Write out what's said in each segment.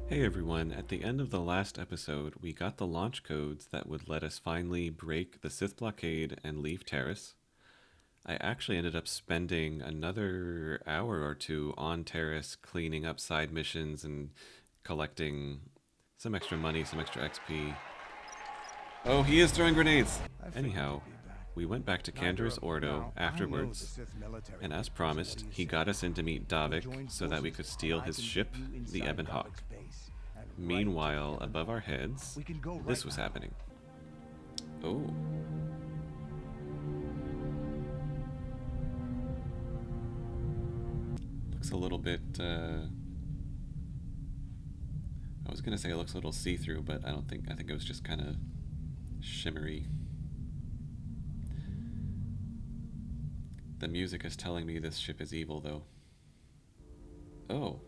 Hey everyone, at the end of the last episode, we got the launch codes that would let us finally break the Sith blockade and leave Taris. I actually ended up spending another hour or two on Taris cleaning up side missions and collecting some extra money, some extra XP. Oh, he is throwing grenades! Anyhow, we went back to Canderous Ordo afterwards, and as promised, he got us in to meet Davik so that we could steal his ship, the Ebon Hawk. Meanwhile, above our heads, this was happening. Oh. Looks a little bit, I was gonna say it looks a little see-through, but I think it was just kind of shimmery. The music is telling me this ship is evil, though. Oh.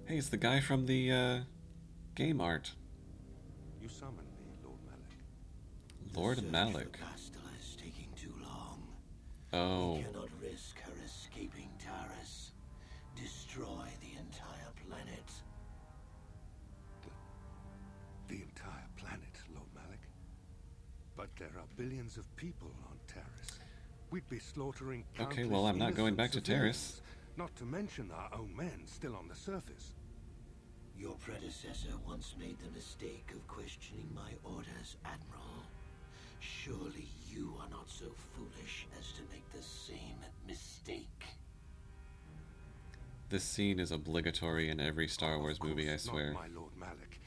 Hey, it's the guy from the, game art. You summoned me, Lord Malik. Lord Malik. Bastila is taking too long. Oh. We cannot risk her escaping Taris. Destroy the entire planet. The entire planet, Lord Malik. But there are billions of people on Taris. We'd be slaughtering countless Okay, well, I'm not going back to civilians, Taris. not to mention our own men still on the surface. Your predecessor once made the mistake of questioning my orders, Admiral. Surely you are not so foolish as to make the same mistake. This scene is obligatory in every Star Wars movie, I swear. Not, my Lord Malik.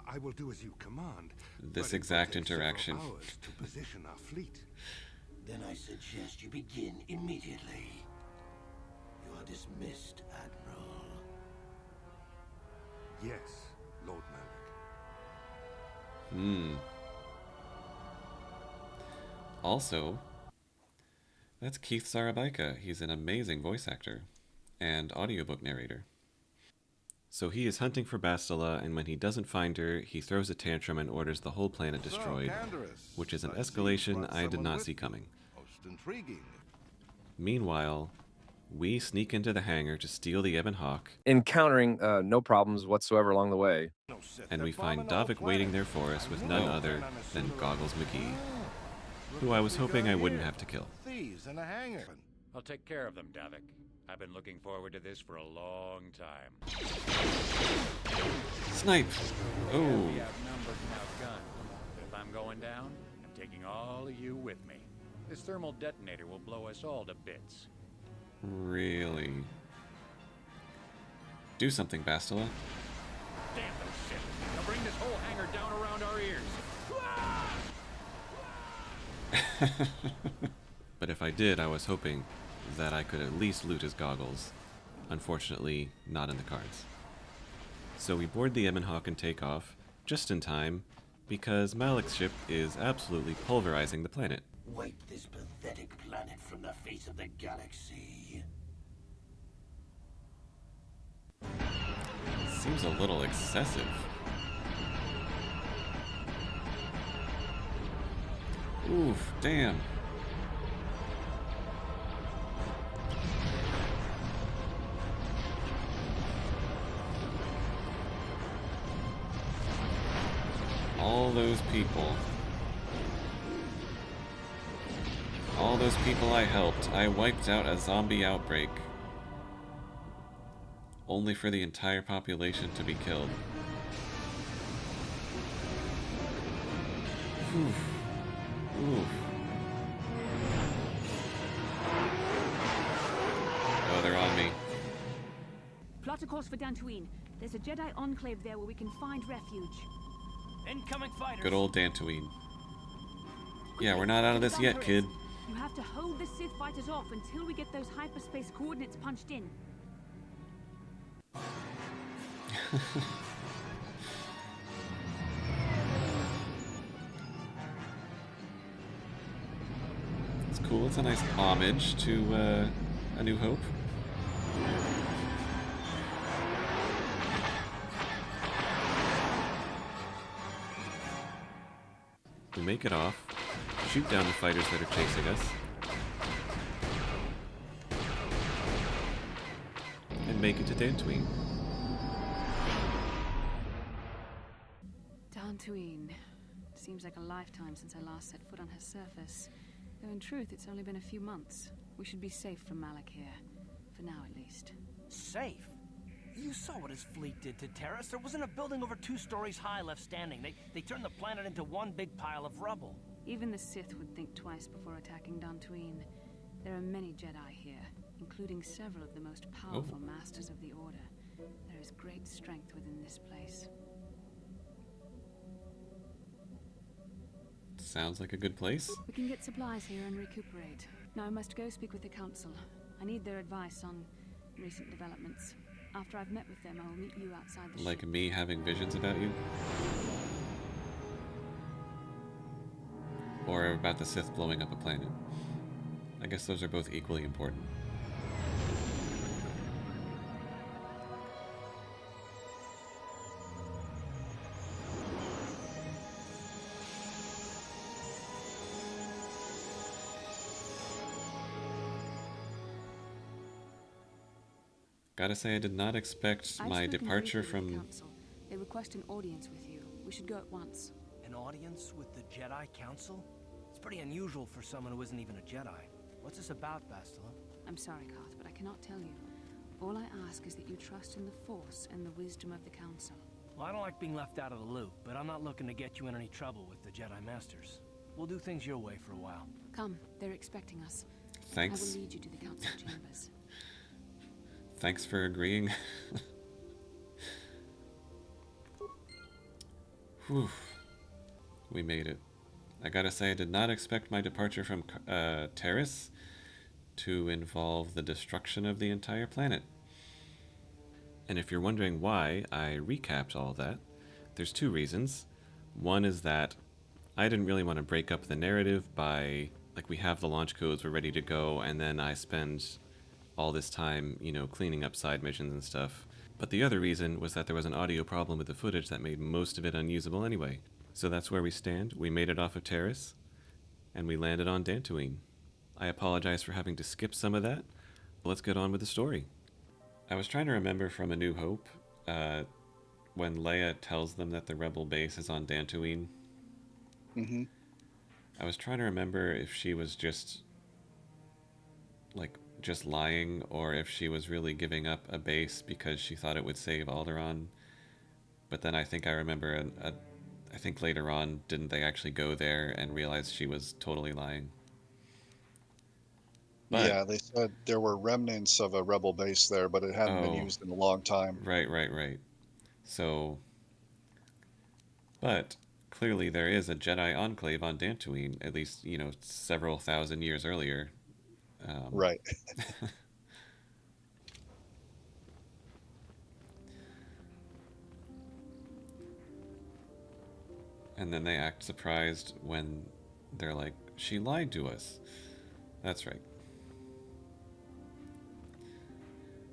I will do as you command. This but it will exact take several interaction. hours to position our fleet. Then I suggest you begin immediately. You are dismissed, Admiral. Yes, Lord Malik. Also, that's Keith Sarabaika. He's an amazing voice actor and audiobook narrator. So he is hunting for Bastila, and when he doesn't find her, he throws a tantrum and orders the whole planet destroyed, which is an escalation I did not see coming. Most intriguing. Meanwhile, we sneak into the hangar to steal the Ebon Hawk, encountering no problems whatsoever along the way. and we find Davik waiting there for us with none other than Goggles McGee, who I was hoping I wouldn't have to kill. Thieves in a hangar. I'll take care of them, Davik. I've been looking forward to this for a long time. Snipe! Oh, We outnumbered and outgunned. If I'm going down, I'm taking all of you with me. This thermal detonator will blow us all to bits. really? Do something, Bastila. Damn those ships! They'll bring this whole hangar down around our ears. But if I did, I was hoping that I could at least loot his goggles. Unfortunately, not in the cards. So we board the Ebon Hawk and take off, just in time, because Malik's ship is absolutely pulverizing the planet. Wipe this pathetic planet from the face of the galaxy. Seems a little excessive. Oof, damn. All those people. All those people I helped. I wiped out a zombie outbreak. Only for the entire population to be killed. Oof. Oof. Oh, they're on me. Plot a course for Dantooine. There's a Jedi enclave there where we can find refuge. Incoming fighters. Good old Dantooine. Yeah, we're not out of this yet, kid. You have to hold the Sith fighters off until we get those hyperspace coordinates punched in. It's cool. It's a nice homage to A New Hope. We make it off, shoot down the fighters that are chasing us, and make it to Dantooine. Seems like a lifetime since I last set foot on her surface. Though in truth, it's only been a few months. We should be safe from Malik here. For now, at least. Safe? You saw what his fleet did to Taris. There wasn't a building over 2 stories high left standing. They turned the planet into one big pile of rubble. Even the Sith would think twice before attacking Dantooine. There are many Jedi here, including several of the most powerful masters of the Order. There is great strength within this place. Sounds like a good place. We can get supplies here and recuperate. Now I must go speak with the Council. I need their advice on recent developments. After I've met with them, I will meet you outside the Like ship. me having visions about you? Or about the Sith blowing up a planet. I guess those are both equally important. Gotta say, I did not expect I've my spoken departure briefly with the from... Council. They request an audience with you. We should go at once. An audience with the Jedi Council? It's pretty unusual for someone who isn't even a Jedi. What's this about, Bastila? I'm sorry, Carth, but I cannot tell you. All I ask is that you trust in the Force and the wisdom of the Council. Well, I don't like being left out of the loop, but I'm not looking to get you in any trouble with the Jedi Masters. We'll do things your way for a while. Come, they're expecting us. Thanks. I will lead you to the Council chambers. Thanks for agreeing. Whew. We made it. I gotta say, I did not expect my departure from Taris to involve the destruction of the entire planet. And if you're wondering why I recapped all that, there's 2 reasons. One is that I didn't really want to break up the narrative by, like, we have the launch codes, we're ready to go, and then I spend all this time, you know, cleaning up side missions and stuff. But the other reason was that there was an audio problem with the footage that made most of it unusable anyway. So that's where we stand. We made it off of Taris, and we landed on Dantooine. I apologize for having to skip some of that, but let's get on with the story. I was trying to remember from A New Hope, when Leia tells them that the rebel base is on Dantooine. Mm-hmm. I was trying to remember if she was just lying, or if she was really giving up a base because she thought it would save Alderaan. But then I think I remember, I think later on, didn't they actually go there and realize she was totally lying? But, Yeah, they said there were remnants of a rebel base there, but it hadn't been Oh. used in a long time. Right. So, but clearly there is a Jedi enclave on Dantooine, at least, you know, several thousand years earlier. Right. And then they act surprised when they're like, she lied to us. That's right.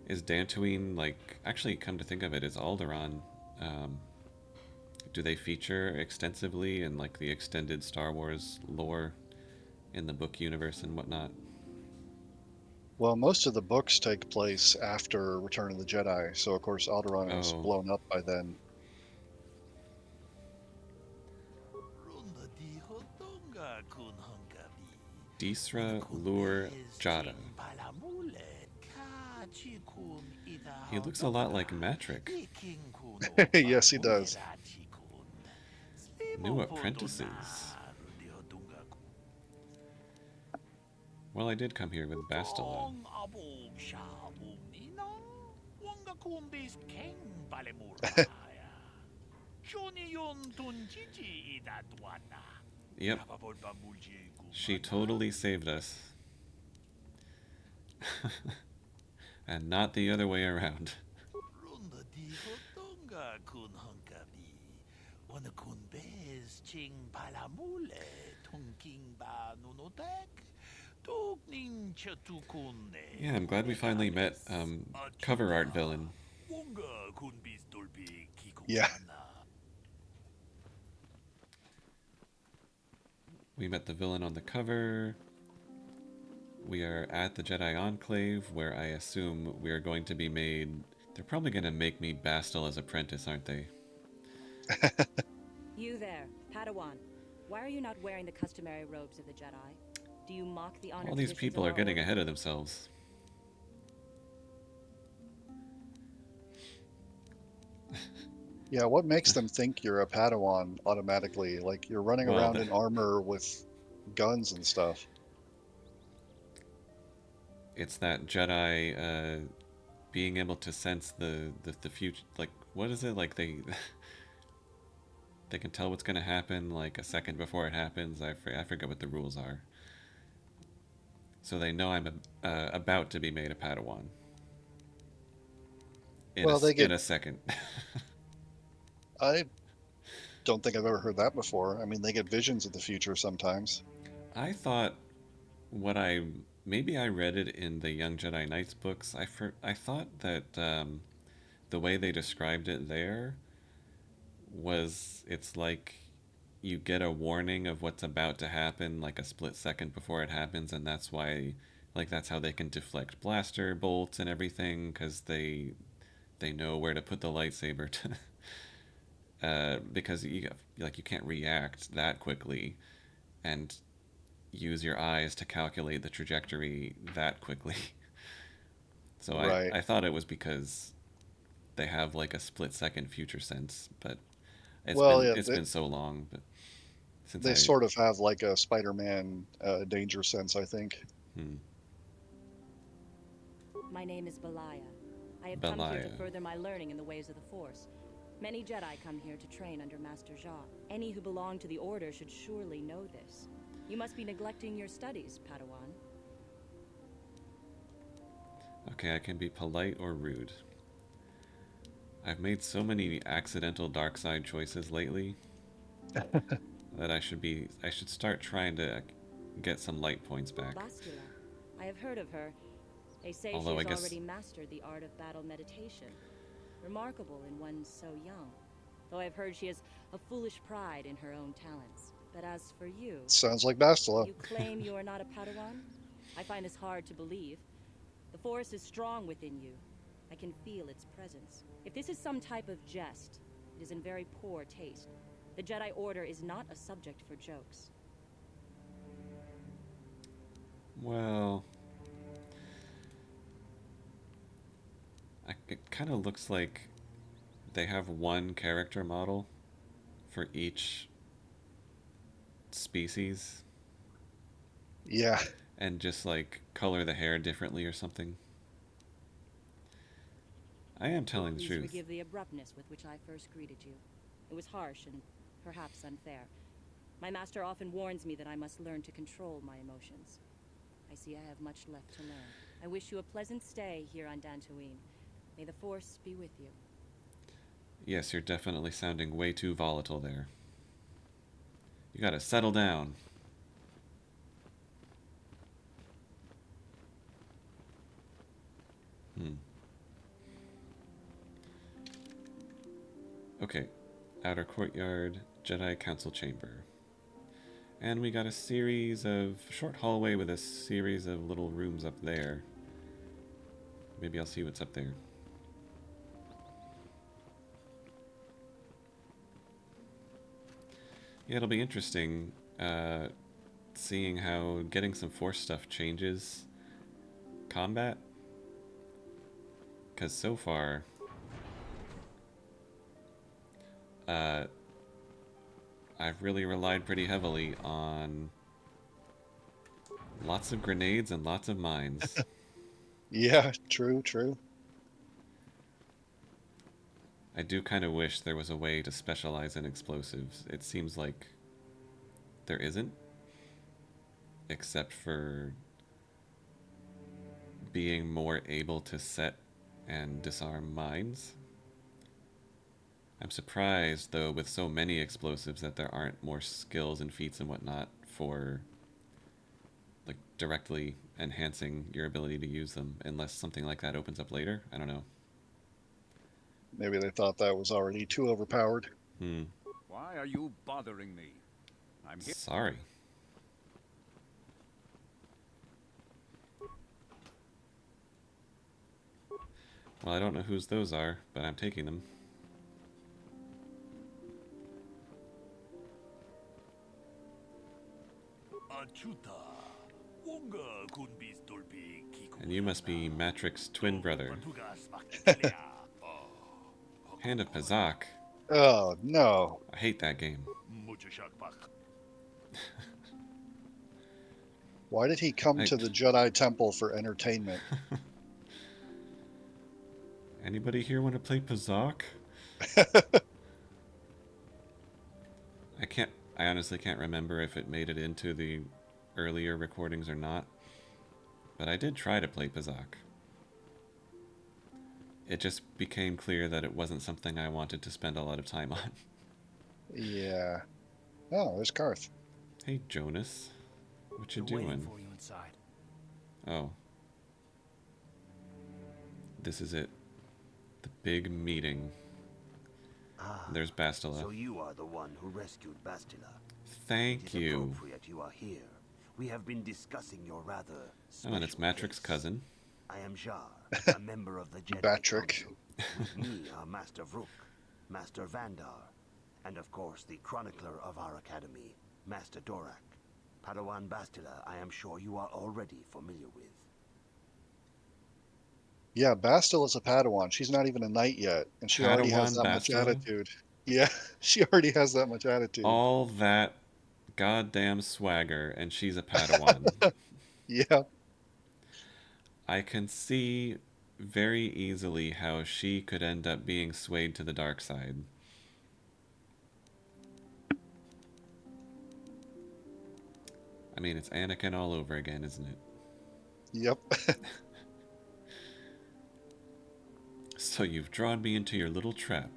Is Dantooine, like, actually, come to think of it, is Alderaan, do they feature extensively in, like, the extended Star Wars lore in the book universe and whatnot? Well, most of the books take place after Return of the Jedi, so of course Alderaan is Oh. blown up by then. Disra Lur Jada. He looks a lot like Matrick. Yes, he does. New apprentices. Well, I did come here with Bastila. Yep. She totally saved us. And not the other way around. Yeah, I'm glad we finally met cover art villain. Yeah. We met the villain on the cover. We are at the Jedi Enclave, where I assume we are going to be made... They're probably going to make me Bastila's apprentice, aren't they? You there, Padawan. Why are you not wearing the customary robes of the Jedi? Do you mock the honor All these traditions of people are our getting order? ahead of themselves. Yeah, what makes them think you're a Padawan automatically? Like you're running Well, around in armor with guns and stuff. it's that Jedi being able to sense the future. Like, what is it? Like they can tell what's going to happen like a second before it happens. I forget what the rules are. So they know I'm about to be made a Padawan Well, they in get. a second. I don't think I've ever heard that before. I mean, they get visions of the future sometimes. I thought what I maybe I read it in the Young Jedi Knights books. I thought that the way they described it there was it's like you get a warning of what's about to happen like a split second before it happens, and that's why like that's how they can deflect blaster bolts and everything because they know where to put the lightsaber to because you can't react that quickly and use your eyes to calculate the trajectory that quickly. So Right. I thought it was because they have like a split second future sense, but Well, yeah, it's been so long. But since they I sort of have like a Spider-Man danger sense, I think. hmm, My name is Belaya. I have come here to Belaya. further my learning in the ways of the Force. Many Jedi come here to train under Master Jha. Any who belong to the Order should surely know this. You must be neglecting your studies, Padawan. Okay, I can be polite or rude. I've made so many accidental dark side choices lately that I should start trying to get some light points back. Bastila. I have heard of her. They say she Although I has guess already mastered the art of battle meditation. Remarkable in one so young. Though I've heard she has a foolish pride in her own talents. But as for you, Sounds like Bastila. you claim you are not a Padawan? I find this hard to believe. The Force is strong within you. I can feel its presence. If this is some type of jest, it is in very poor taste. The Jedi Order is not a subject for jokes. well, it kind of looks like they have one character model for each species Yeah. and just like color the hair differently or something. I am telling the Please truth. forgive the abruptness with which I first greeted you. It was harsh and perhaps unfair. My master often warns me that I must learn to control my emotions. I see I have much left to learn. I wish you a pleasant stay here on Dantooine. May the Force be with you. Yes, you're definitely sounding way too volatile there. You gotta settle down. Hmm. Okay. Outer courtyard, Jedi Council chamber. And we got a series of short hallway with a series of little rooms up there. Maybe I'll see what's up there. Yeah, it'll be interesting seeing how getting some Force stuff changes combat. Because so far, uh, I've really relied pretty heavily on lots of grenades and lots of mines. Yeah, true, true. I do kind of wish there was a way to specialize in explosives. It seems like there isn't, except for being more able to set and disarm mines. I'm surprised, though, with so many explosives that there aren't more skills and feats and whatnot for like directly enhancing your ability to use them, unless something like that opens up later. I don't know. Maybe they thought that was already too overpowered. Hmm. Why are you bothering me? I'm here. Sorry. Well, I don't know whose those are, but I'm taking them. And you must be Matrix's twin brother. Hand of Pazak. Oh, no. I hate that game. Why did he come to the Jedi Temple for entertainment? Anybody here want to play Pazak? I honestly can't remember if it made it into the earlier recordings or not. But I did try to play Pazak. It just became clear that it wasn't something I wanted to spend a lot of time on. Yeah. Oh, there's Karth. Hey, Jonas. What you doing? Waiting for you inside. Oh. This is it. The big meeting. There's Bastila. So you are the one who rescued Bastila. Thank you. Appropriate you are here. We have been discussing your rather Oh, and it's Matrix's cousin. I am Jar, a member of the Jedi Batrick. Council. With me are Master Vrook, Master Vandar, and of course the chronicler of our academy, Master Dorak. Padawan Bastila, I am sure you are already familiar with. Yeah, Bastila's a Padawan. She's not even a knight yet, and she already has Padawan that much Bastila? attitude. Yeah, she already has that much attitude. All that goddamn swagger, and she's a Padawan. Yeah. I can see very easily how she could end up being swayed to the dark side. I mean, it's Anakin all over again, isn't it? Yep. So you've drawn me into your little trap.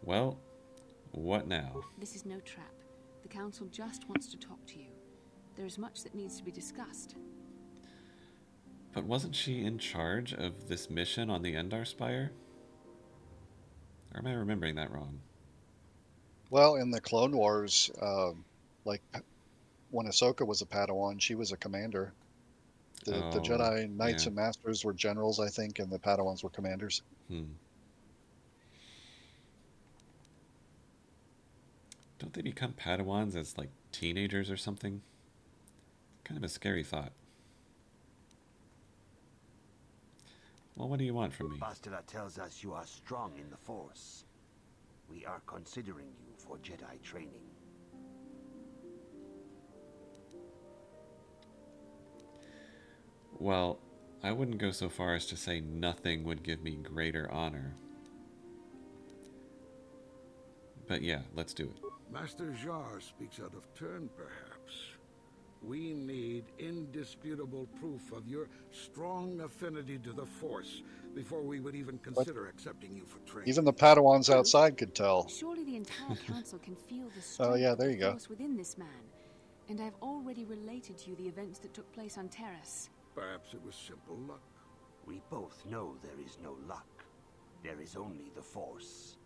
Well, what now? This is no trap. The Council just wants to talk to you. There is much that needs to be discussed. But wasn't she in charge of this mission on the Endar Spire? Or am I remembering that wrong? Well, in the Clone Wars, like when Ahsoka was a Padawan, she was a commander. The Jedi Knights and Masters were generals, I think, and the Padawans were commanders. Don't they become Padawans as, like, teenagers or something? Kind of a scary thought. Well, what do you want from me? Bastila tells us you are strong in the Force. We are considering you for Jedi training. Well, I wouldn't go so far as to say nothing would give me greater honor. But yeah, let's do it. Master Jar speaks out of turn, perhaps. We need indisputable proof of your strong affinity to the Force before we would even consider accepting you for training. Even the Padawans outside could tell. Surely the entire Council can feel the strength yeah, there you of the go. Force within this man. And I've already related to you the events that took place on Taris. Perhaps it was simple luck. We both know there is no luck. There is only the Force.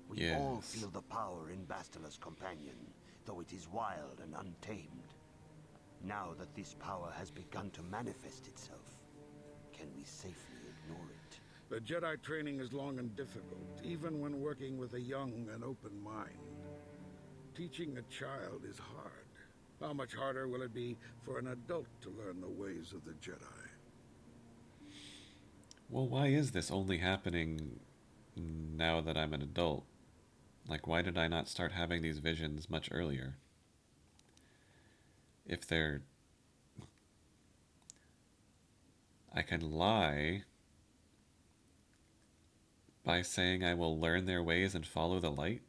We all feel the power in Bastila's companion, though it is wild and untamed. Now that this power has begun to manifest itself, can we safely ignore it? The Jedi training is long and difficult, even when working with a young and open mind. Teaching a child is hard. How much harder will it be for an adult to learn the ways of the Jedi? Well, why is this only happening now that I'm an adult? Like, why did I not start having these visions much earlier? If they're... I can lie by saying I will learn their ways and follow the light?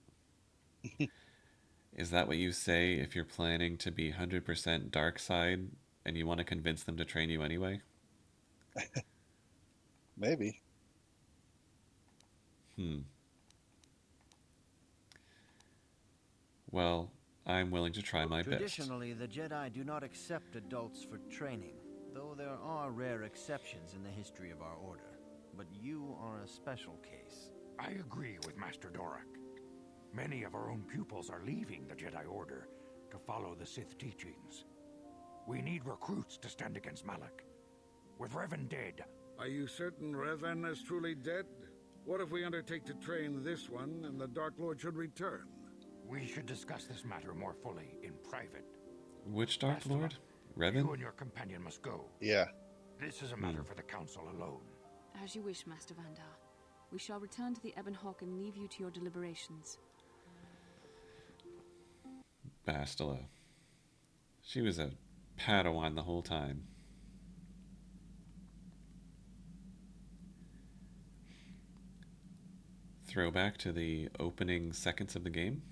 Is that what you say if you're planning to be 100% dark side and you want to convince them to train you anyway? Maybe. Well, I'm willing to try my best. Traditionally, the Jedi do not accept adults for training, though there are rare exceptions in the history of our order. But you are a special case. I agree with Master Dorak. Many of our own pupils are leaving the Jedi Order to follow the Sith teachings. We need recruits to stand against Malak. With Revan dead... Are you certain Revan is truly dead? What if we undertake to train this one and the Dark Lord should return? We should discuss this matter more fully in private. Which Dark Bastila, Lord? Revan? you and your companion must go. Yeah. This is a matter for the Council alone. As you wish, Master Vandar. We shall return to the Ebon Hawk and leave you to your deliberations. Bastila. She was a Padawan the whole time. Throwback to the opening seconds of the game.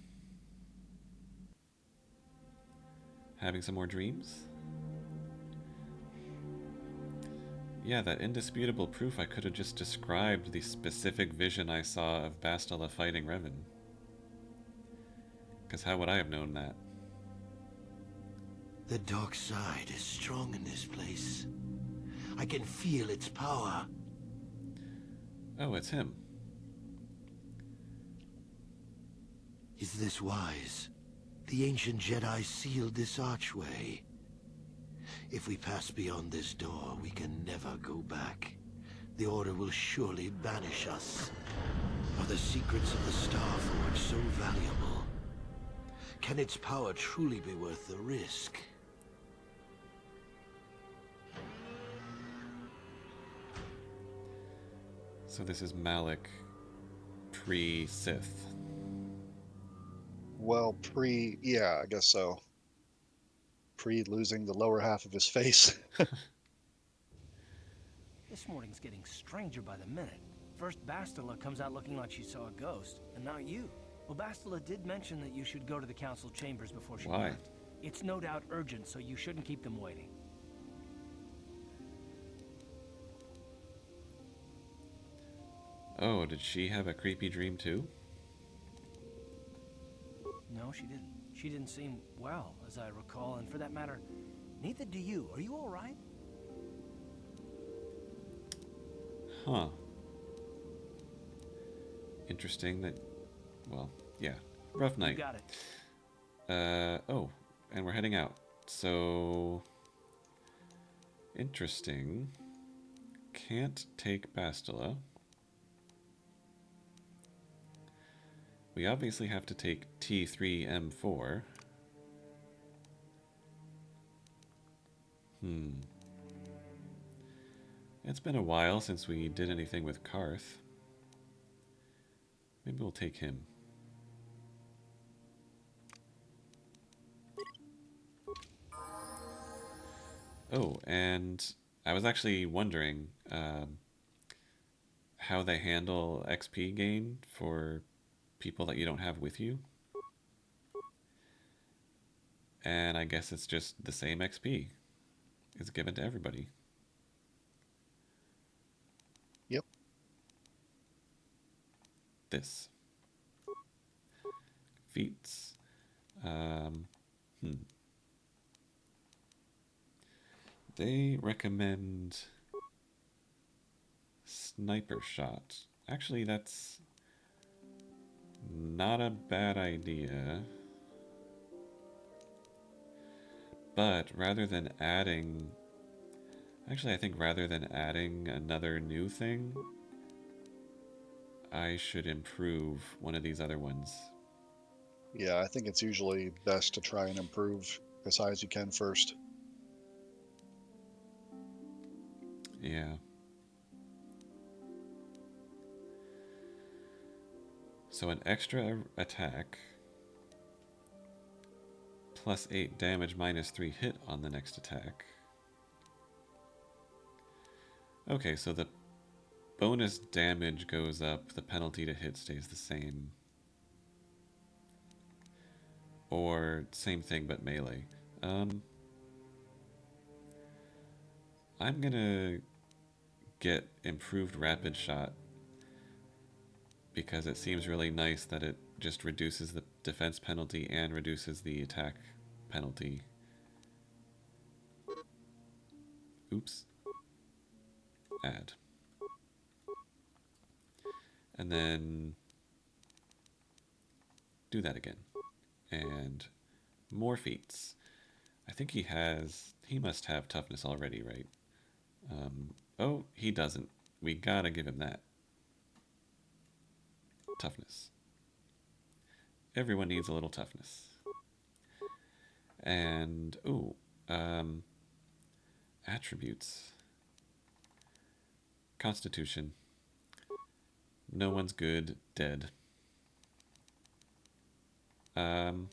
Having some more dreams? Yeah, that indisputable proof. I could have just described the specific vision I saw of Bastila fighting Revan. Because how would I have known that? The dark side is strong in this place. I can feel its power. Oh, it's him. Is this wise? The ancient Jedi sealed this archway. If we pass beyond this door, we can never go back. The Order will surely banish us. Are the secrets of the Star Forge so valuable? Can its power truly be worth the risk? So this is Malik pre-Sith. Well, yeah, I guess so. Losing the lower half of his face. This morning's getting stranger by the minute. First Bastila comes out looking like she saw a ghost, and now you. Well, Bastila did mention that you should go to the council chambers before she left. It's no doubt urgent, so you shouldn't keep them waiting. Oh, did she have a creepy dream too? No, she didn't. She didn't seem well, as I recall, and for that matter, neither do you. Are you all right? Huh. Interesting that... Well, yeah. Rough night. You got it. Oh, and we're heading out. So... Interesting. Can't take Bastila. We obviously have to take T3M4. It's been a while since we did anything with Karth. Maybe we'll take him. Oh, and I was actually wondering how they handle XP gain for people that you don't have with you. And I guess it's just the same XP. It's given to everybody. Yep. This. Feats. They recommend sniper shot. Actually, that's not a bad idea. But rather than adding... Actually, I think rather than adding another new thing, I should improve one of these other ones. Yeah, I think it's usually best to try and improve as high as you can first. Yeah. So an extra attack, plus 8 damage, minus 3 hit on the next attack. Okay, so the bonus damage goes up, the penalty to hit stays the same. Or same thing but melee. I'm gonna get improved rapid shot because it seems really nice that it just reduces the defense penalty and reduces the attack penalty. Oops. Add. And then do that again. And more feats. I think he must have toughness already, right? Oh, he doesn't. We gotta give him that. Toughness. Everyone needs a little toughness. And, ooh, attributes. Constitution. No one's good, dead. And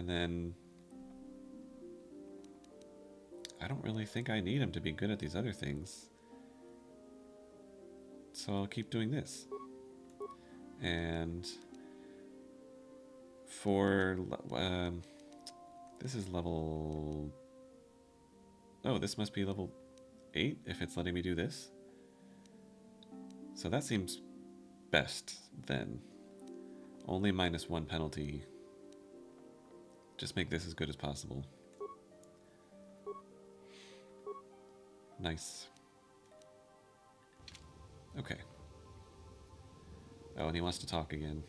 then I don't really think I need him to be good at these other things. So I'll keep doing this. And for this is level... Oh, this must be level 8 if it's letting me do this. So that seems best then. Only -1 penalty. Just make this as good as possible. Nice. Okay. Oh, and he wants to talk again.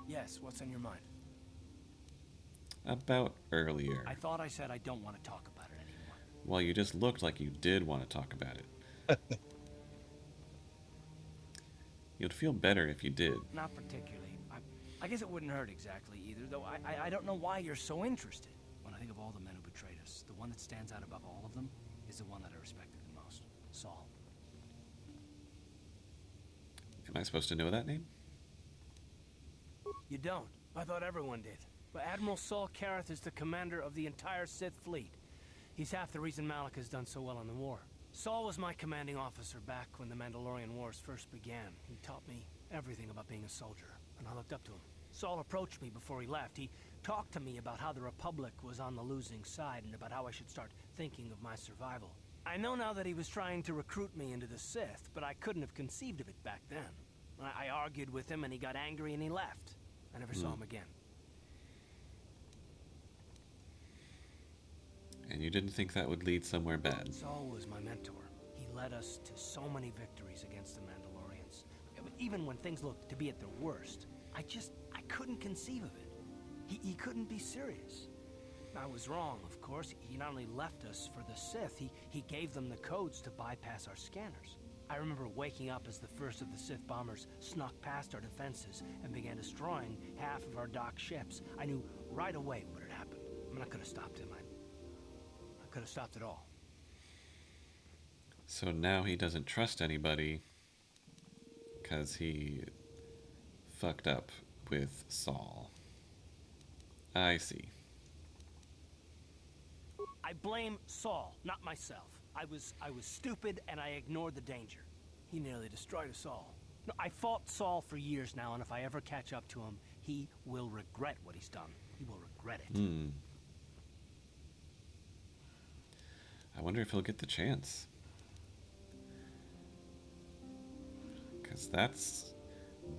Yes, what's on your mind? About earlier. I thought I said I don't want to talk about it anymore. Well, you just looked like you did want to talk about it. You'd feel better if you did. Not particularly. I guess it wouldn't hurt exactly either, though I don't know why you're so interested. When I think of all the men who betrayed us, the one that stands out above all of them is the one that I respected the most, Saul. Am I supposed to know that name? You don't. I thought everyone did. But Admiral Saul Kareth is the commander of the entire Sith fleet. He's half the reason Malak has done so well in the war. Saul was my commanding officer back when the Mandalorian Wars first began. He taught me everything about being a soldier, and I looked up to him. Saul approached me before he left. He talked to me about how the Republic was on the losing side and about how I should start thinking of my survival. I know now that he was trying to recruit me into the Sith, but I couldn't have conceived of it back then. I argued with him and he got angry and he left. I never saw him again. And you didn't think that would lead somewhere bad? Saul was my mentor. He led us to so many victories against the Mandalorians. Even when things looked to be at their worst, I couldn't conceive of it. He couldn't be serious. I was wrong, of course. He not only left us for the Sith, he gave them the codes to bypass our scanners. I remember waking up as the first of the Sith bombers snuck past our defenses and began destroying half of our docked ships. I knew right away what had happened. I mean, I could have stopped him. I could have stopped it all. So now he doesn't trust anybody because he fucked up with Saul. I see. I blame Saul, not myself. I was stupid and I ignored the danger. He nearly destroyed us all. No, I fought Saul for years now, and if I ever catch up to him, he will regret what he's done. He will regret it. I wonder if he'll get the chance. Because that's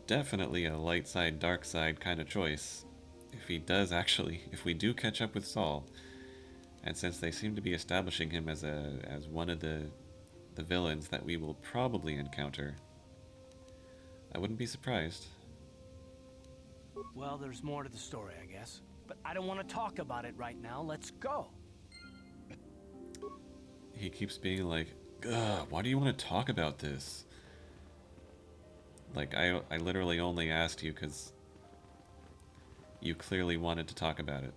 definitely a light side, dark side kind of choice. If he does actually, if we do catch up with Saul, and since they seem to be establishing him as one of the villains that we will probably encounter, I wouldn't be surprised. Well, there's more to the story, I guess. But I don't want to talk about it right now. Let's go. He keeps being like, ugh, why do you want to talk about this? Like, I literally only asked you because you clearly wanted to talk about it.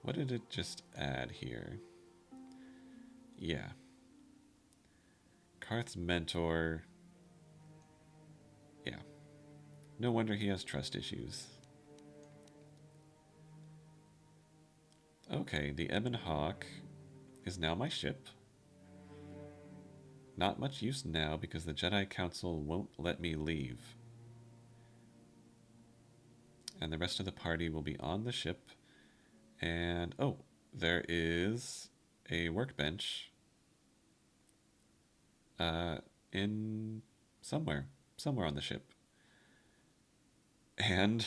What did it just add here? Yeah. Karth's mentor. Yeah. No wonder he has trust issues. Okay, the Ebon Hawk is now my ship. Not much use now because the Jedi Council won't let me leave. And the rest of the party will be on the ship. And, oh, there is a workbench in somewhere on the ship. And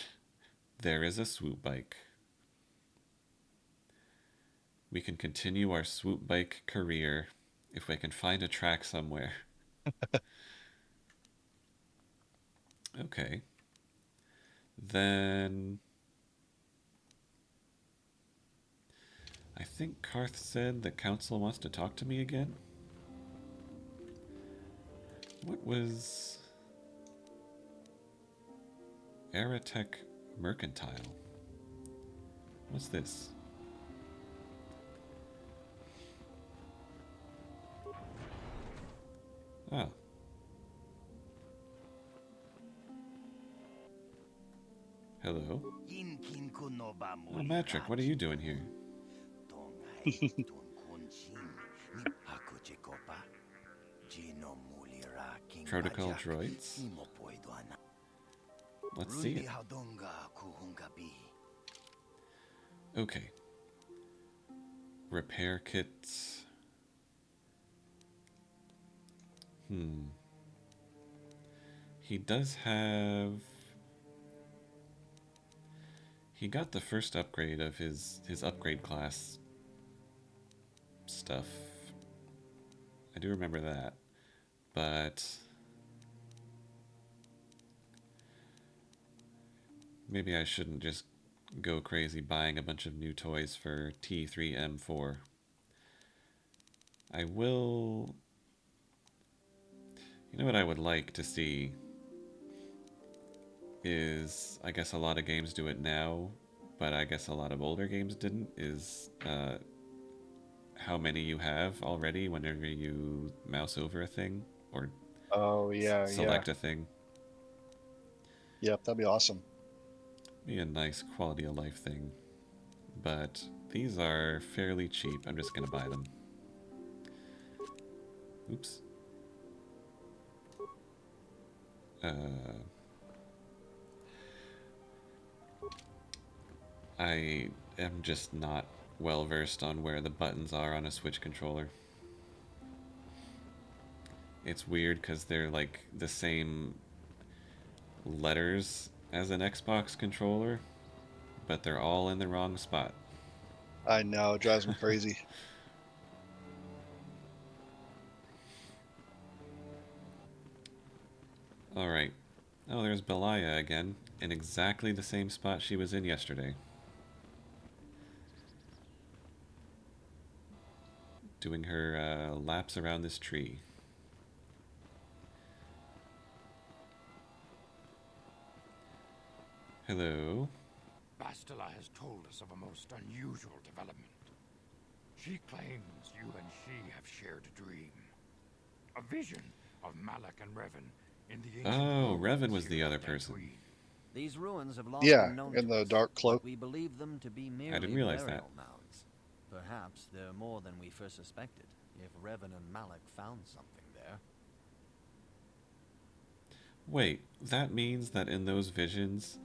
there is a swoop bike. We can continue our swoop bike career if we can find a track somewhere. Okay. Then I think Karth said the council wants to talk to me again. What was... Aerotech Mercantile. What's this? Oh. Hello. Oh, Matrick, what are you doing here? Protocol droids? Let's see it. Okay. Repair kits. He does have... He got the first upgrade of his upgrade class stuff. I do remember that. But... maybe I shouldn't just go crazy buying a bunch of new toys for T3M4. I will... You know what I would like to see is, I guess a lot of games do it now, but I guess a lot of older games didn't, is how many you have already whenever you mouse over a thing or select a thing. Yep, that'd be awesome. Be a nice quality of life thing. But these are fairly cheap. I'm just gonna buy them. Oops. I am just not well versed on where the buttons are on a Switch controller. It's weird because they're like the same letters as an Xbox controller, but they're all in the wrong spot. I know, it drives me crazy. Alright. Oh, there's Belaya again, in exactly the same spot she was in yesterday. Doing her laps around this tree. Hello. Bastila has told us of a most unusual development. She claims you and she have shared a dream. A vision of Malak and Revan in the ancient Revan was the other person. These ruins have long been known in to the us, dark cloak. but we believe them to be merely I didn't realize burial that. mounds. Perhaps they're more than we first suspected, if Revan and Malak found something there. Wait, that means that in those visions,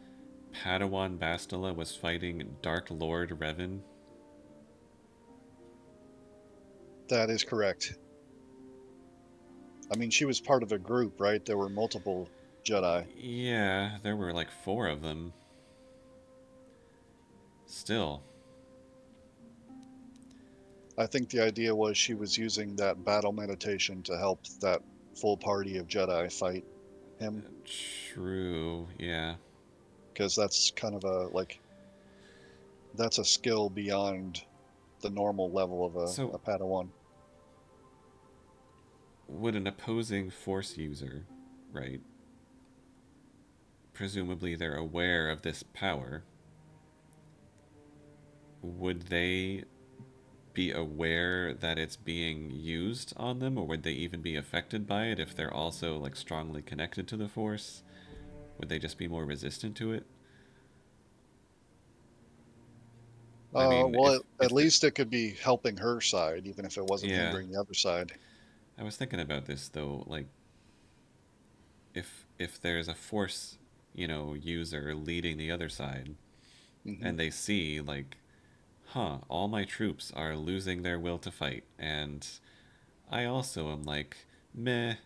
Padawan Bastila was fighting Dark Lord Revan? That is correct. I mean, she was part of a group, right? There were multiple Jedi. Yeah, there were like 4 of them. Still. I think the idea was she was using that battle meditation to help that full party of Jedi fight him. True, yeah. Because that's kind of a, like, that's a skill beyond the normal level of a Padawan. Would an opposing Force user, right? Presumably they're aware of this power. Would they be aware that it's being used on them, or would they even be affected by it if they're also like strongly connected to the Force? Would they just be more resistant to it? I mean, well, at least it could be helping her side, even if it wasn't hindering the other side. I was thinking about this though, like if there's a Force, user leading the other side, and they see like, all my troops are losing their will to fight, and I also am like, meh.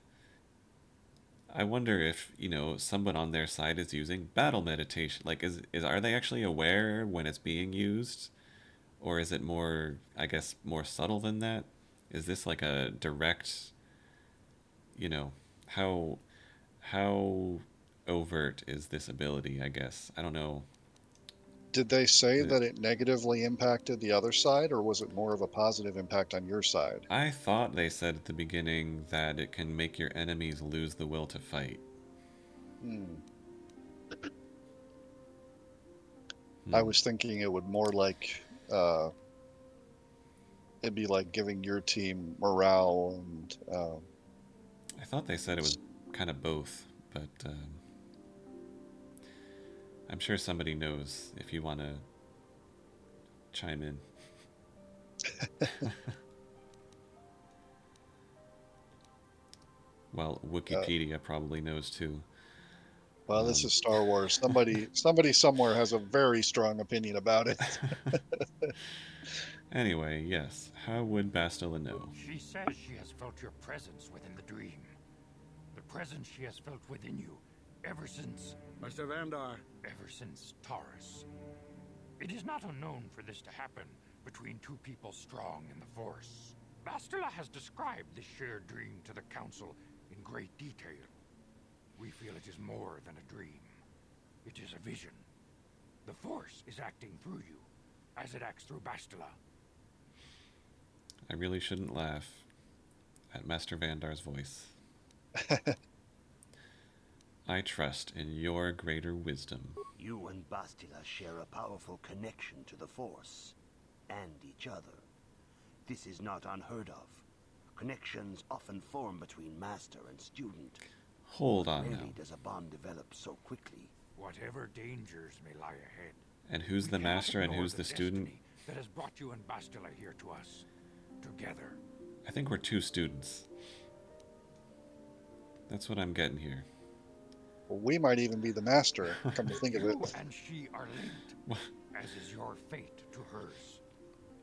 I wonder if, someone on their side is using battle meditation. Like, are they actually aware when it's being used? Or is it more, I guess, more subtle than that? Is this like a direct, how overt is this ability, I guess? I don't know. Did they say that it negatively impacted the other side, or was it more of a positive impact on your side? I thought they said at the beginning that it can make your enemies lose the will to fight. I Hmm. was thinking it would more like it'd be like giving your team morale and I thought they said it was kind of both, but I'm sure somebody knows if you want to chime in. Well, uh, Wikipedia probably knows too. well, this Um, is Star Wars. Somebody somewhere has a very strong opinion about it. anyway, yes. How would Bastila know? She says she has felt your presence within the dream. The presence she has felt within you ever since... Master Vandar. Ever since Taris. It is not unknown for this to happen between two people strong in the Force. Bastila has described this shared dream to the Council in great detail. We feel it is more than a dream. It is a vision. The Force is acting through you, as it acts through Bastila. I really shouldn't laugh at Master Vandar's voice. I trust in your greater wisdom. You and Bastila share a powerful connection to the Force, and each other. This is not unheard of. Connections often form between master and student. Hold on now. Rarely does a bond develop so quickly. Whatever dangers may lie ahead. And who's the master and who's the student? That has brought you and Bastila here to us. Together. I think we're two students. That's what I'm getting here. Well, we might even be the master, come to think of it. You and she are linked, as is your fate to hers.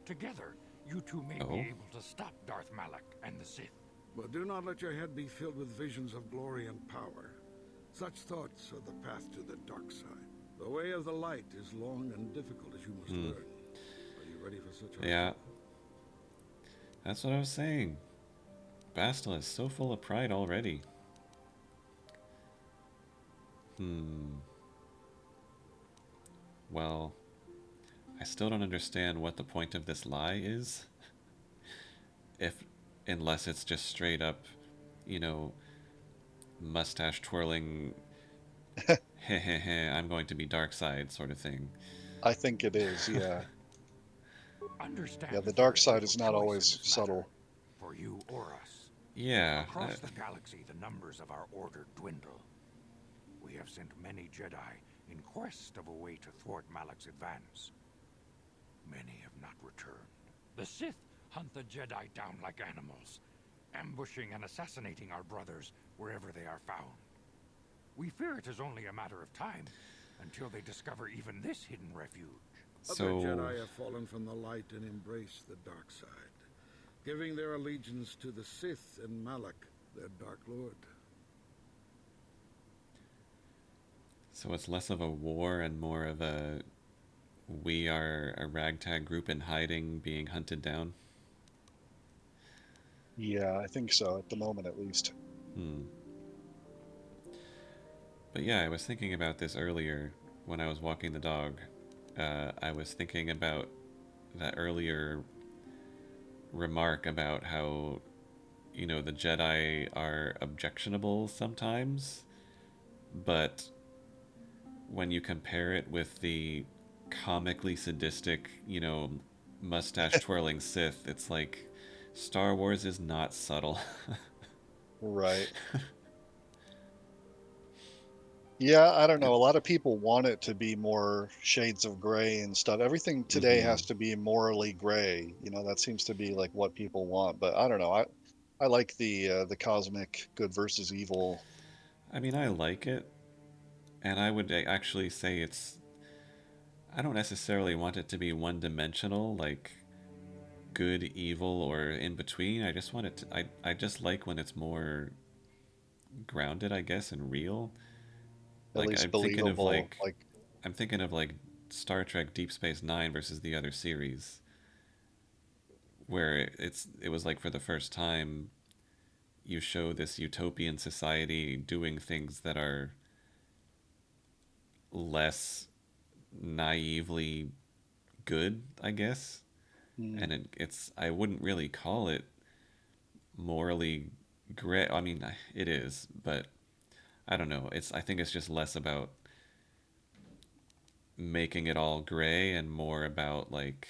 Together, you two may be able to stop Darth Malak and the Sith. But do not let your head be filled with visions of glory and power. Such thoughts are the path to the dark side. The way of the light is long and difficult, as you must learn. Are you ready for such a... Yeah. That's what I was saying. Bastila is so full of pride already. Well, I still don't understand what the point of this lie is. Unless it's just straight up, you know, mustache twirling, heh heh heh, I'm going to be dark side sort of thing. I think it is, yeah. Understand yeah, the dark side is not always subtle. For you or us. Yeah. Across the galaxy, the numbers of our order dwindle. We have sent many Jedi in quest of a way to thwart Malak's advance. Many have not returned. The Sith hunt the Jedi down like animals, ambushing and assassinating our brothers wherever they are found. We fear it is only a matter of time until they discover even this hidden refuge. Other Jedi have fallen from the light and embraced the dark side, giving their allegiance to the Sith and Malak, their Dark Lord. So it's less of a war and more of a we are a ragtag group in hiding being hunted down? Yeah, I think so, at the moment at least. But yeah, I was thinking about this earlier when I was walking the dog. I was thinking about that earlier remark about how, you know, the Jedi are objectionable sometimes, but when you compare it with the comically sadistic, you know, mustache twirling Sith, it's like Star Wars is not subtle. Right. Yeah, I don't know. A lot of people want it to be more shades of gray and stuff. Everything today has to be morally gray. You know, that seems to be like what people want. But I don't know. I like the cosmic good versus evil. I mean, I like it, and I would actually say it's. I don't necessarily want it to be one-dimensional, like good, evil, or in between. I just want it to. I just like when it's more grounded, I guess, and real. At Like least believable. Like I'm thinking of like Star Trek Deep Space Nine versus the other series, where it was like for the first time you show this utopian society doing things that are less naively good, I guess. And it's I wouldn't really call it morally gray. I mean, it is, but I don't know. I think it's just less about making it all gray and more about like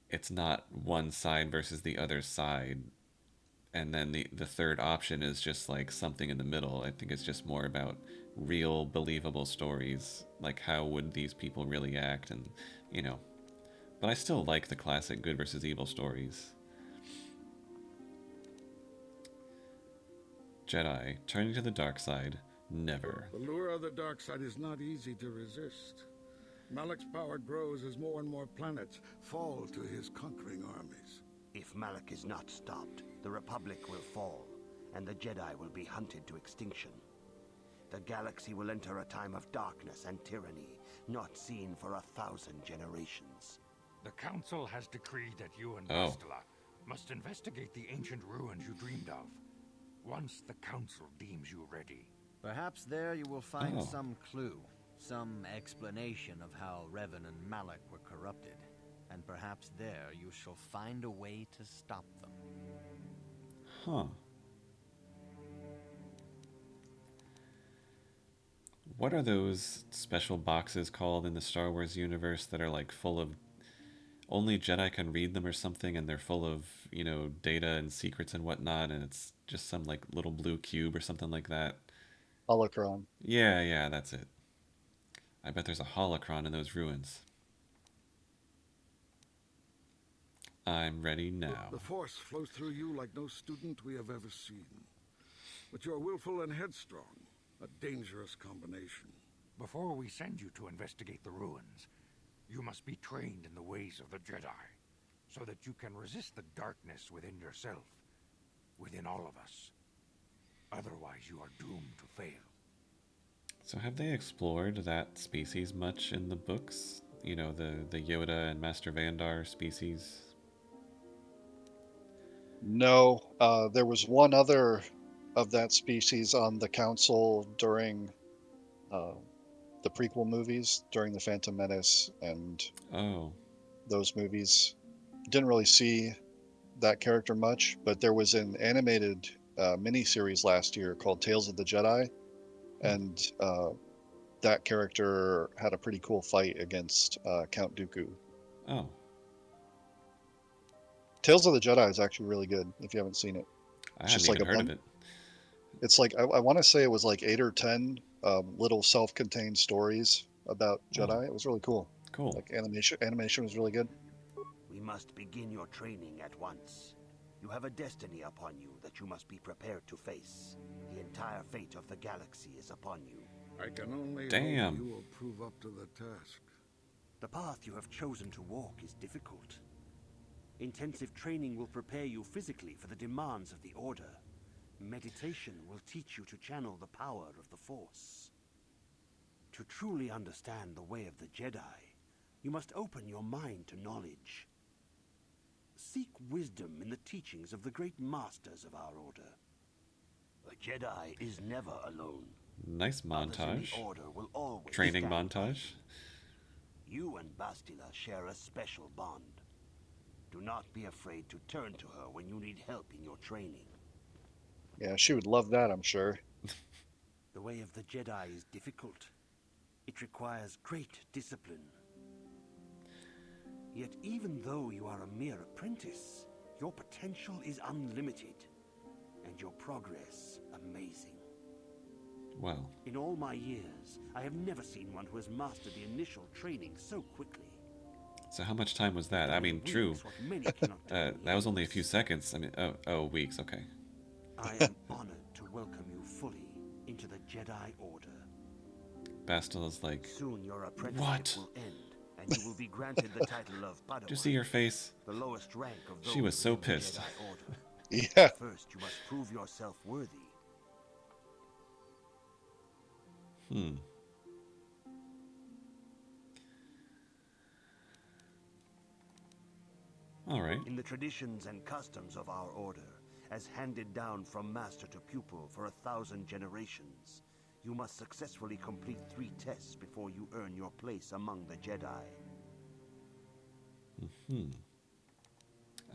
it's not one side versus the other side, and then the third option is just like something in the middle. I think it's just more about real believable stories, like how would these people really act, and you know. But I still like the classic good versus evil stories. Jedi turning to the dark side, never. The lure of the dark side is not easy to resist. Malak's power grows as more and more planets fall to his conquering armies. If Malak is not stopped, the Republic will fall, and the Jedi will be hunted to extinction. The galaxy will enter a time of darkness and tyranny, not seen for 1,000 generations. The Council has decreed that you and Bastila must investigate the ancient ruins you dreamed of, once the Council deems you ready. Perhaps there you will find some clue, some explanation of how Revan and Malak were corrupted. And perhaps there you shall find a way to stop them. Huh. What are those special boxes called in the Star Wars universe that are like full of only Jedi can read them or something, and they're full of, you know, data and secrets and whatnot, and it's just some like little blue cube or something like that? Holocron. Yeah, that's it. I bet there's a holocron in those ruins. I'm ready now. The Force flows through you like no student we have ever seen. But you're willful and headstrong, a dangerous combination. Before we send you to investigate the ruins, you must be trained in the ways of the Jedi, so that you can resist the darkness within yourself, within all of us. Otherwise, you are doomed to fail. So have they explored that species much in the books? You know, the Yoda and Master Vandar species? No, there was one other of that species on the council during the prequel movies, during the Phantom Menace and those movies. Didn't really see that character much, but there was an animated miniseries last year called Tales of the Jedi, and that character had a pretty cool fight against Count Dooku. Oh. Tales of the Jedi is actually really good if you haven't seen it. I hadn't even heard of it. It's like, I want to say it was like 8 or 10 little self-contained stories about Jedi. It was really cool. Cool. Like animation was really good. We must begin your training at once. You have a destiny upon you that you must be prepared to face. The entire fate of the galaxy is upon you. I can only hope you will prove up to the task. The path you have chosen to walk is difficult. Intensive training will prepare you physically for the demands of the Order. Meditation will teach you to channel the power of the Force. To truly understand the way of the Jedi, you must open your mind to knowledge. Seek wisdom in the teachings of the great masters of our Order. A Jedi is never alone. Nice montage. The Order will always Training stand montage. You and Bastila share a special bond. Do not be afraid to turn to her when you need help in your training. Yeah, she would love that, I'm sure. The way of the Jedi is difficult. It requires great discipline. Yet even though you are a mere apprentice, your potential is unlimited, and your progress amazing. Well. In all my years, I have never seen one who has mastered the initial training so quickly. So how much time was that? I mean, true. That was only a few seconds. I mean, weeks, okay. I am honored to welcome you fully into the Jedi Order. Bastila's like, soon your apprenticeship will end, and you will be granted the title of Padawan. Did you see your face? The lowest rank of those she was so pissed. The Jedi Order. Yeah. First, you must prove yourself worthy. All right. In the traditions and customs of our order, as handed down from master to pupil for 1,000 generations, you must successfully complete 3 tests before you earn your place among the Jedi.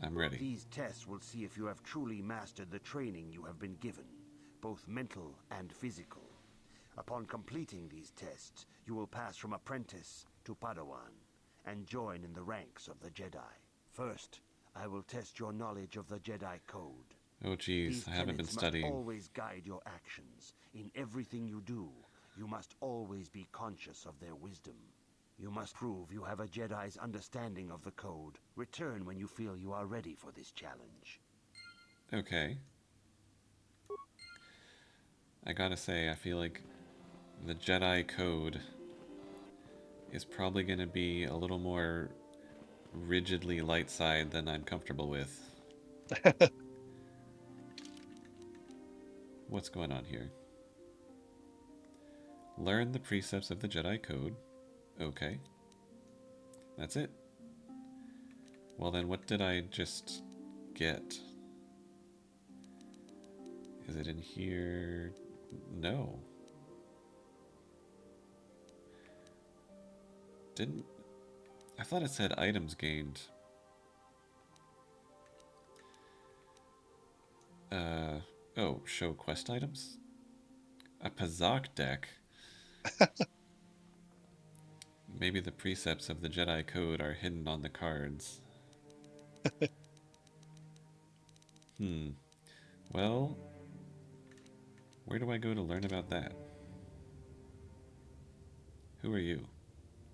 I'm ready. These tests will see if you have truly mastered the training you have been given, both mental and physical. Upon completing these tests, you will pass from apprentice to Padawan and join in the ranks of the Jedi. First, I will test your knowledge of the Jedi Code. Oh geez, I haven't been studying. Must always guide your actions. In everything you do, you must always be conscious of their wisdom. You must prove you have a Jedi's understanding of the code. Return when you feel you are ready for this challenge. Okay. I gotta say, I feel like the Jedi Code is probably going to be a little more rigidly light side than I'm comfortable with. What's going on here? Learn the precepts of the Jedi Code. Okay. That's it. Well then, what did I just get? Is it in here? No. Didn't... I thought it said items gained. Oh, show quest items? A Pazak deck? Maybe the precepts of the Jedi Code are hidden on the cards. Well, where do I go to learn about that? Who are you?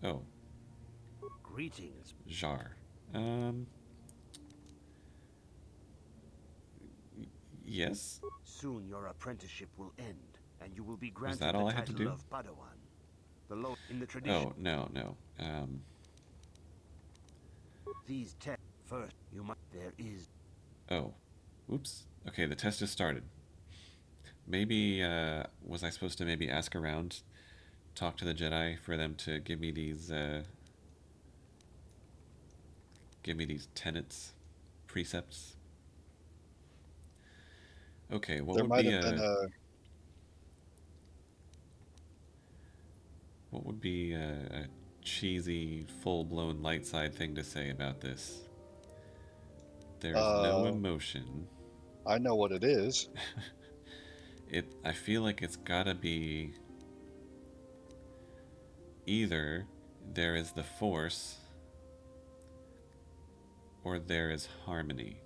Oh. Greetings. Jar. Yes? Soon your apprenticeship will end, and you will be granted Was that all the I had to title do? of Padawan. In the tradition. Oh, no. These tests first, you must. There is. Oh. Oops. Okay, the test has started. Maybe, was I supposed to maybe ask around, talk to the Jedi for them to give me these tenets, precepts? Okay, what There would might be have been a... What would be a cheesy, full-blown light side thing to say about this? There's no emotion. I know what it is. I feel like it's gotta be either there is the Force or there is harmony.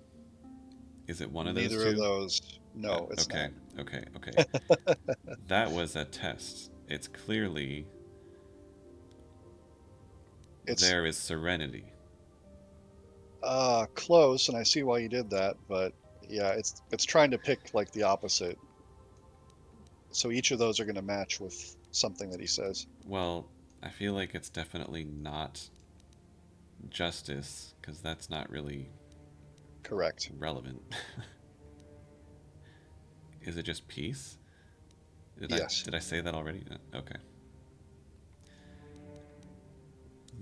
Is it one of those two? Neither of those. No, it's okay, not. Okay. That was a test. It's clearly there is serenity. Close, and I see why you did that, but yeah, it's trying to pick like the opposite. So each of those are going to match with something that he says. Well, I feel like it's definitely not justice, because that's not really correct. Relevant. Is it just peace? Yes. Did I say that already? Okay.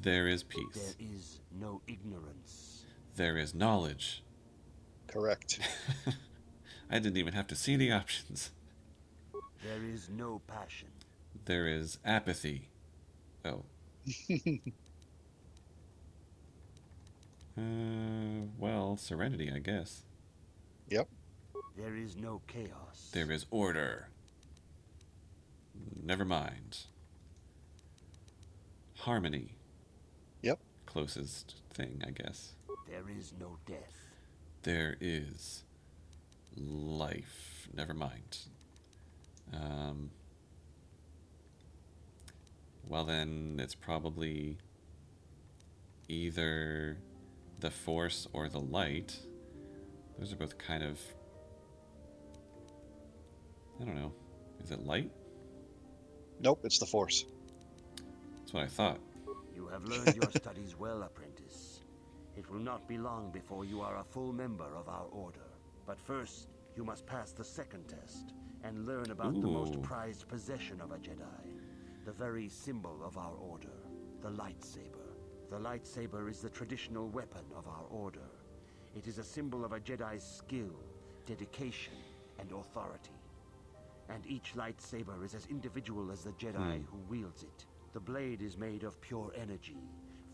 There is peace. There is no ignorance. There is knowledge. Correct. I didn't even have to see the options. There is no passion. There is apathy. Oh. Well, serenity, I guess. Yep. There is no chaos. There is order. Never mind. Harmony. Yep. Closest thing, I guess. There is no death. There is life. Never mind. Well then, it's probably either the Force or the light. Those are both kind of... I don't know. Is it light? Nope, it's the Force. That's what I thought. You have learned your studies well, apprentice. It will not be long before you are a full member of our order. But first, you must pass the second test and learn about the most prized possession of a Jedi. The very symbol of our order, the lightsaber. The lightsaber is the traditional weapon of our order. It is a symbol of a Jedi's skill, dedication, and authority. And each lightsaber is as individual as the Jedi who wields it. The blade is made of pure energy,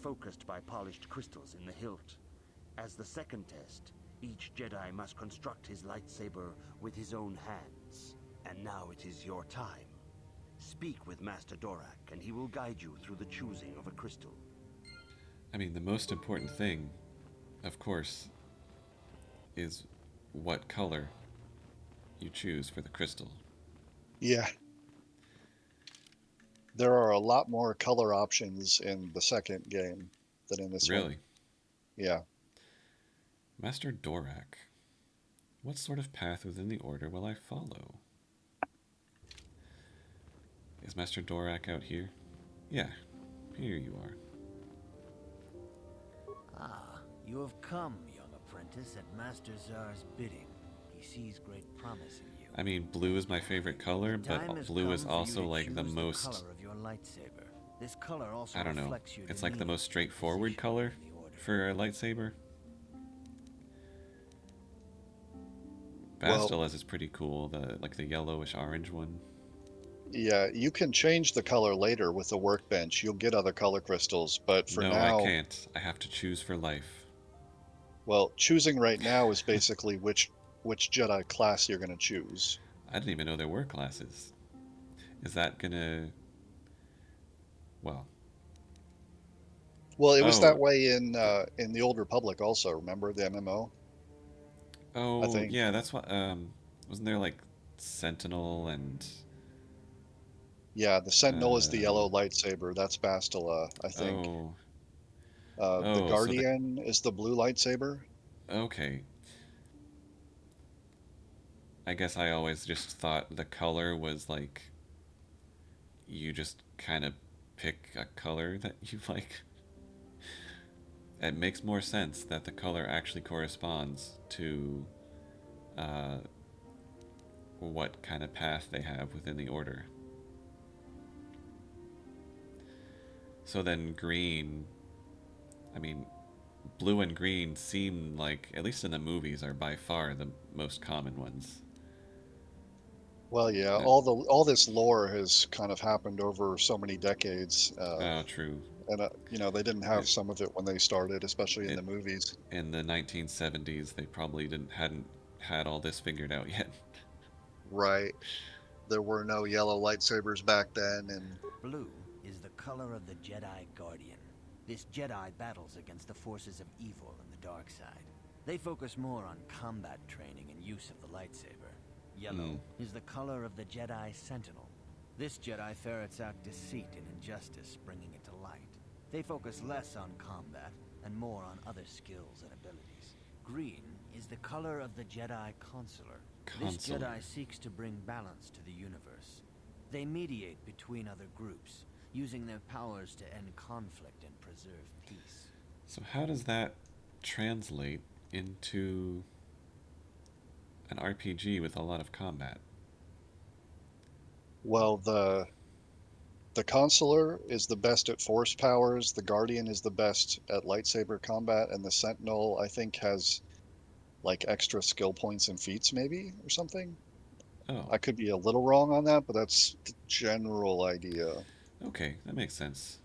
focused by polished crystals in the hilt. As the second test, each Jedi must construct his lightsaber with his own hands. And now it is your time. Speak with Master Dorak, and he will guide you through the choosing of a crystal. I mean, the most important thing, of course, is what color you choose for the crystal. Yeah. There are a lot more color options in the second game than in this one. Really? Yeah. Master Dorak. What sort of path within the Order will I follow? Is Master Dorak out here? Yeah, here you are. Ah, you have come, young apprentice, at Master Zar's bidding. He sees great promise in you. I mean, blue is my favorite color, but blue is also like the most... color of your lightsaber. This color also I don't know. reflects your It's like the most demeanor straightforward color for a lightsaber. Bastila's is pretty cool, the yellowish orange one. Yeah, you can change the color later with the workbench. You'll get other color crystals, but for No, I now... can't. I have to choose for life. Well, choosing right now is basically which Jedi class you're going to choose. I didn't even know there were classes. Is that gonna... Well... Well, it was that way in the Old Republic also, remember the MMO? I Oh, think. yeah, that's what... Wasn't there, like, Sentinel and... Yeah, the Sentinel is the yellow lightsaber. That's Bastila, I think. Oh. The Oh, so the... Guardian is the blue lightsaber. Okay. I guess I always just thought the color was, like... You just kind of pick a color that you like. It makes more sense that the color actually corresponds to what kind of path they have within the order. So then green, I mean, blue and green seem like, at least in the movies, are by far the most common ones. Well, yeah, all this lore has kind of happened over so many decades. Oh, true. And you know, they didn't have some of it when they started, especially in the movies. In the 1970s, they probably hadn't had all this figured out yet. Right. There were no yellow lightsabers back then, and blue is the color of the Jedi Guardian. This Jedi battles against the forces of evil and the dark side. They focus more on combat training and use of the lightsaber. Yellow is the color of the Jedi Sentinel. This Jedi ferrets out deceit and injustice, bringing it to light. They focus less on combat and more on other skills and abilities. Green is the color of the Jedi Consular. This Jedi seeks to bring balance to the universe. They mediate between other groups, using their powers to end conflict and preserve peace. So how does that translate into an RPG with a lot of combat? well, the Consular is the best at force powers, the Guardian is the best at lightsaber combat, and the Sentinel, I think, has like extra skill points and feats maybe or something. Oh. I could be a little wrong on that, but that's the general idea. Okay, that makes sense.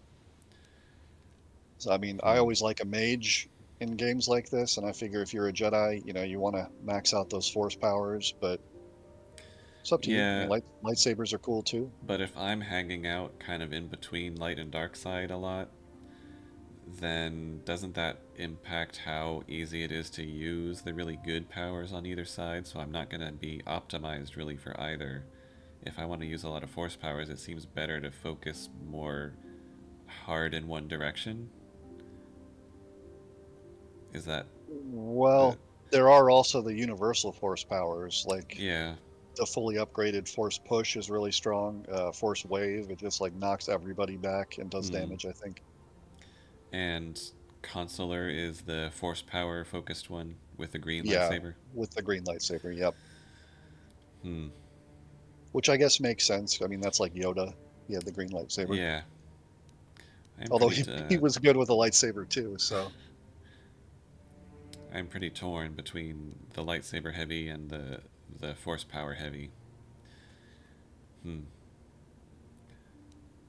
So, I mean, I always like a mage in games like this, and I figure if you're a Jedi, you know, you want to max out those force powers, but it's up to you. I mean, lightsabers are cool too. But if I'm hanging out kind of in between light and dark side a lot, then doesn't that impact how easy it is to use the really good powers on either side? So I'm not going to be optimized really for either. If I want to use a lot of force powers, it seems better to focus more hard in one direction. Is that... Well, there are also the universal force powers, like the fully upgraded force push is really strong. Force wave, it just like knocks everybody back and does damage, I think. And Consular is the force power focused one with the green Yeah, lightsaber? with the green lightsaber, yep. Hmm. Which I guess makes sense. I mean, that's like Yoda. He had the green lightsaber. Yeah. Although he was good with a lightsaber too, so... I'm pretty torn between the lightsaber heavy and the force power heavy.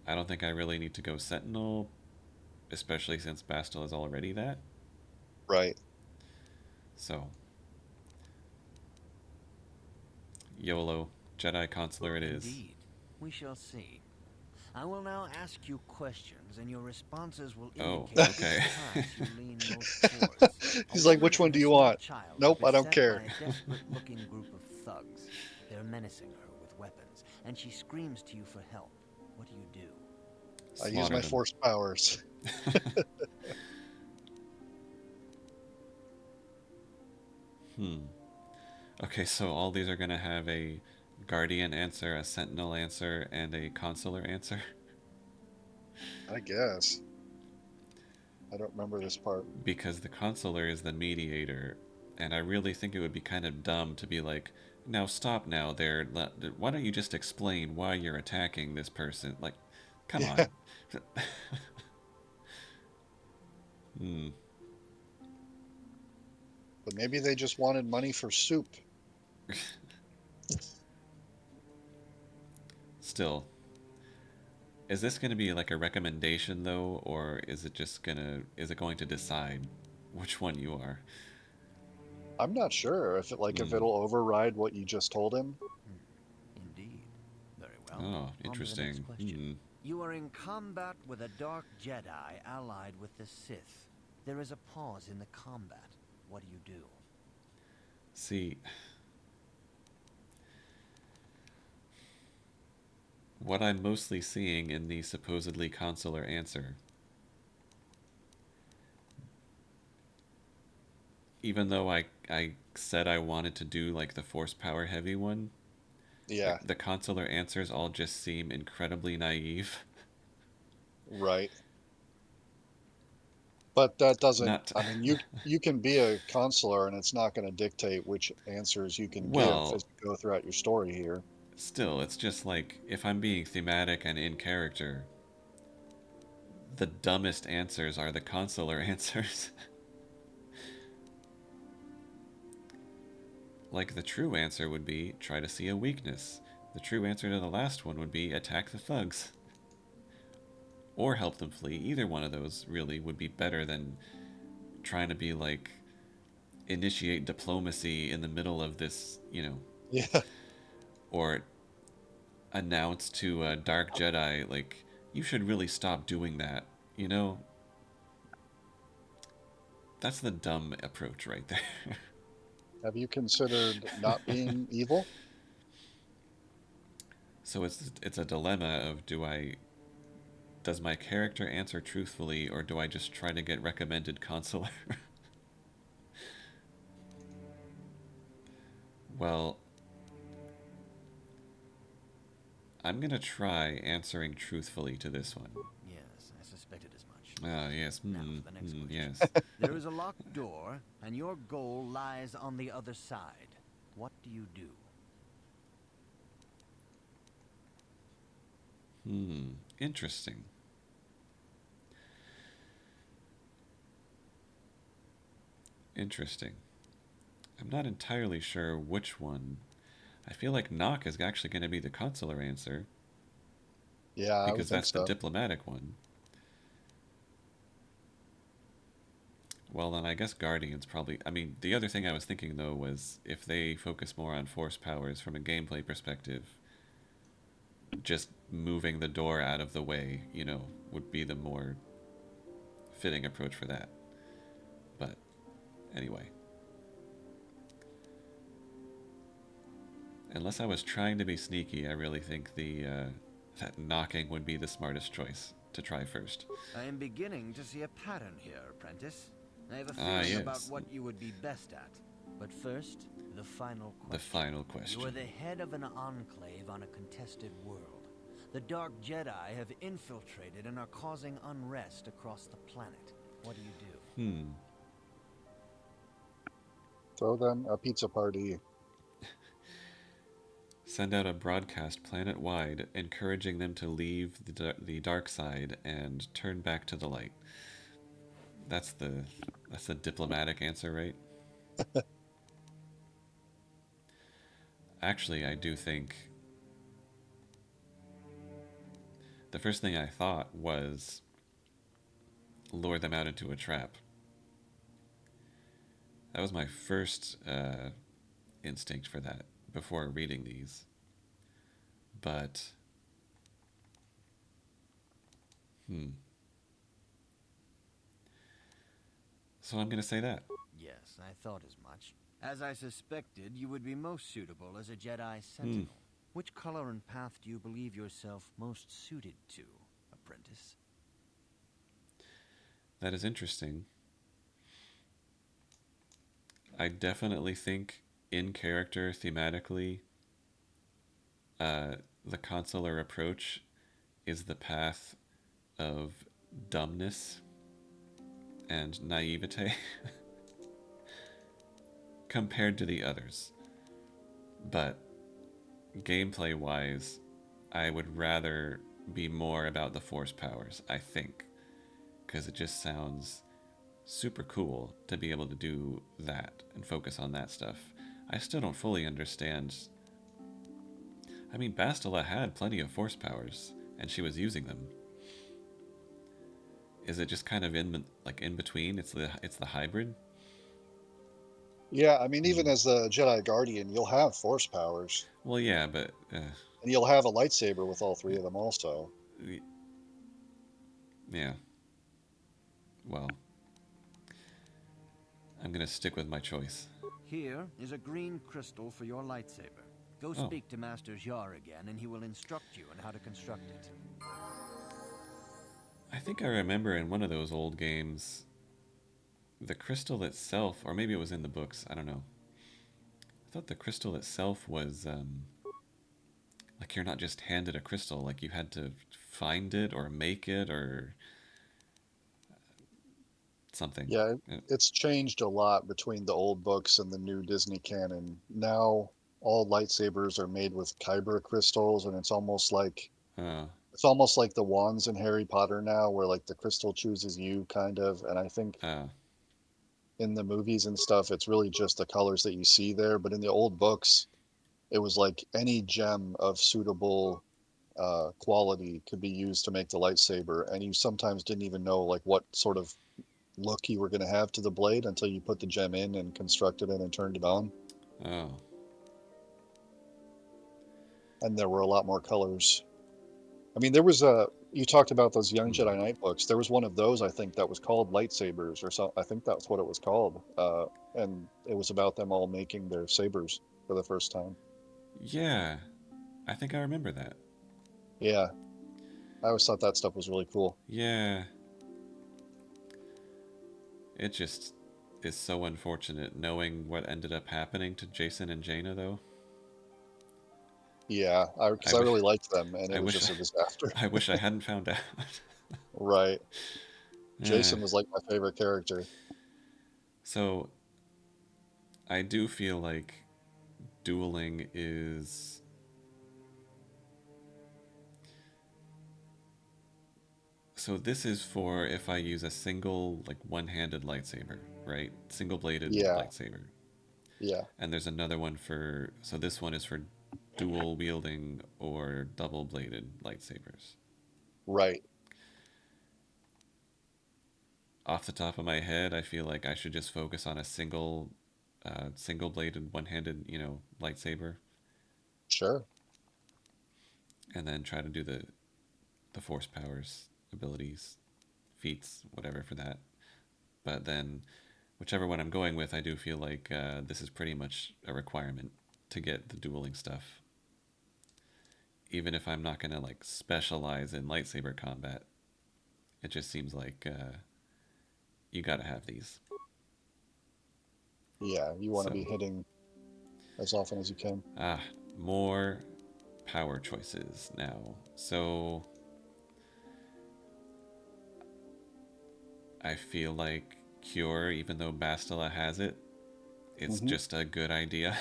I don't think I really need to go Sentinel, especially since Bastila is already that. Right. So, YOLO, Jedi Consular it is. Indeed. We shall see. I will now ask you questions, and your responses will Oh, indicate okay. which class you lean most towards. A He's like, woman which one and do her you small want? child are Nope, I don't beset by care. a desperate-looking group of thugs. They're menacing her with weapons, and she screams to you for help. What do you do? I use Slaughter my them. force powers. Hmm. Okay, so all these are going to have a guardian answer, a sentinel answer, and a consular answer? I guess. I don't remember this part. Because the consular is the mediator, and I really think it would be kind of dumb to be like, now stop now there, why don't you just explain why you're attacking this person? Like, come Yeah, on. Hmm. but maybe they just wanted money for soup. Still, is this going to be like a recommendation though, or is it just is it going to decide which one you are? I'm not sure if if Hmm. it'll override what you just told him. Indeed. Very well. Oh, On to the next interesting. question. Hmm. You are in combat with a dark Jedi allied with the Sith. There is a pause in the combat. What do you do? See, what I'm mostly seeing in the supposedly consular answer, even though I said I wanted to do like the force power heavy one, Yeah, the consular answers all just seem incredibly naive. right. But that doesn't, Not I mean, you can be a consular and it's not going to dictate which answers you can give well, as you go throughout your story here. still, it's just like if I'm being thematic and in character, the dumbest answers are the consular answers. Like the true answer would be try to see a weakness. The true answer to the last one would be attack the thugs. Or help them flee. Either one of those really would be better than trying to be like initiate diplomacy in the middle of this, Yeah, or announce to a dark Jedi like you should really stop doing that. You know, that's the dumb approach right there. have you considered not being evil? So it's a dilemma of does my character answer truthfully or do I just try to get recommended consular? Well, I'm going to try answering truthfully to this one. Yes, I suspected as much. Ah, yes. Now for the next question. Yes. There is a locked door, and your goal lies on the other side. What do you do? Interesting. Interesting. I'm not entirely sure which one. I feel like knock is actually going to be the consular answer Yeah, I would because think that's the so. diplomatic one. Well, then I guess Guardian's probably. I mean, the other thing I was thinking though was if they focus more on force powers from a gameplay perspective, just moving the door out of the way, would be the more fitting approach for that. But anyway, unless I was trying to be sneaky, I really think that knocking would be the smartest choice to try first. I am beginning to see a pattern here, apprentice. I have a Ah, feeling about yes. what you would be best at. But first, the final question. The final question. You are the head of an enclave on a contested world. The Dark Jedi have infiltrated and are causing unrest across the planet. What do you do? Throw them a pizza party. Send out a broadcast planet-wide encouraging them to leave the dark side and turn back to the light. That's the diplomatic answer, right? Actually, I do think the first thing I thought was lure them out into a trap. That was my first instinct for that before reading these. But Hmm. So I'm going to say that. Yes, I thought as much. As I suspected, you would be most suitable as a Jedi Hmm. Sentinel. Which color and path do you believe yourself most suited to, apprentice? That is interesting. I definitely think in character thematically, the consular approach is the path of dumbness and naivete compared to the others. But gameplay wise, I would rather be more about the force powers, I think, because it just sounds super cool to be able to do that and focus on that stuff. I still don't fully understand. I mean, Bastila had plenty of force powers, and she was using them. Is it just kind of in between? It's the hybrid. Yeah, I mean, even Hmm. as the Jedi Guardian, you'll have force powers, Well, yeah, but and you'll have a lightsaber with all three of them also. yeah. Well, I'm gonna stick with my choice. Here is a green crystal for your lightsaber. Go Oh, speak to Master Jar again, and he will instruct you on how to construct it. I think I remember in one of those old games, the crystal itself, or maybe it was in the books. I don't know. I thought the crystal itself was like you're not just handed a crystal, like you had to find it or make it or something. Yeah, it's changed a lot between the old books and the new Disney canon. Now all lightsabers are made with kyber crystals, and Uh, it's almost like the wands in Harry Potter now, where like the crystal chooses you, kind of. And I think uh, in the movies and stuff, it's really just the colors that you see there. But in the old books, it was like any gem of suitable quality could be used to make the lightsaber, and you sometimes didn't even know like what sort of look you were going to have to the blade until you put the gem in and constructed it and turned it on. oh, And there were a lot more colors. I mean, there was a you talked about those Young hmm. Jedi Knight books. There was one of those, I think, that was called Lightsabers or so. I think that's what it was called. And it was about them all making their sabers for the first time. Yeah, I think I remember that. Yeah, I always thought that stuff was really cool. Yeah, it just is so unfortunate knowing what ended up happening to Jason and Jaina, though. Yeah, I because I wish, really liked them, and I it was wish, just a disaster. I wish I hadn't found out. Right. uh, Jason was like my favorite character. so I do feel like dueling is so this is for if I use a single like one-handed lightsaber, right? Single-bladed Yeah, lightsaber. yeah, And there's another one for so this one is for dual wielding or double-bladed lightsabers. right. Off the top of my head, I feel like I should just focus on a single-bladed one-handed, lightsaber Sure. and then try to do the force powers, abilities, feats, whatever for that. But then, whichever one I'm going with, I do feel like this is pretty much a requirement to get the dueling stuff. Even if I'm not gonna like specialize in lightsaber combat, it just seems like you gotta have these. Yeah, you want to So, be hitting as often as you can. more power choices now. So, I feel like Cure, even though Bastila has it, it's Hmm. just a good idea.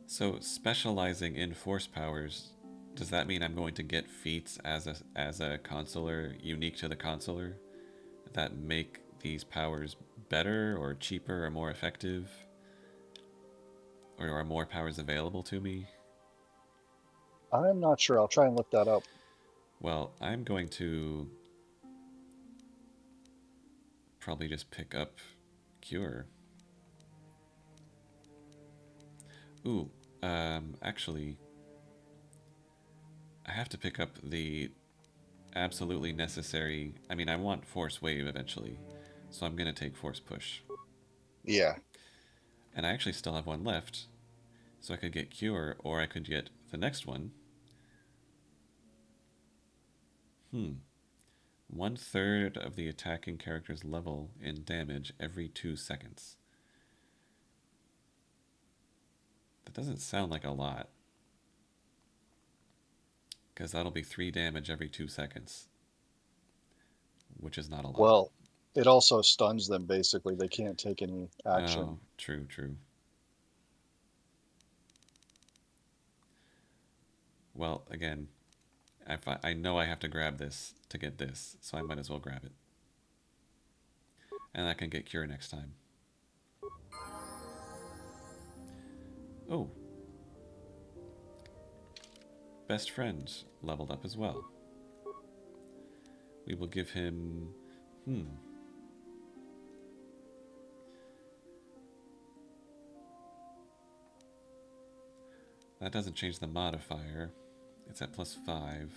So specializing in force powers, does that mean I'm going to get feats as a consular unique to the consular that make these powers better or cheaper or more effective? Or are more powers available to me? I'm not sure. I'll try and look that up. Well, I'm going to probably just pick up Cure. Ooh, actually, I have to pick up the absolutely necessary. I mean, I want Force Wave eventually, so I'm going to take Force Push. Yeah. And I actually still have one left, so I could get Cure, or I could get the next one. 1/3 of the attacking character's level in damage every 2 seconds. That doesn't sound like a lot, because that'll be 3 damage every 2 seconds, which is not a lot. Well, it also stuns them, basically. They can't take any Oh, action. true, true. Well, again, I know I have to grab this to get this, so I might as well grab it. And I can get Cure next time. Oh. Best friend leveled up as well. We will give him... That doesn't change the modifier. It's at +5.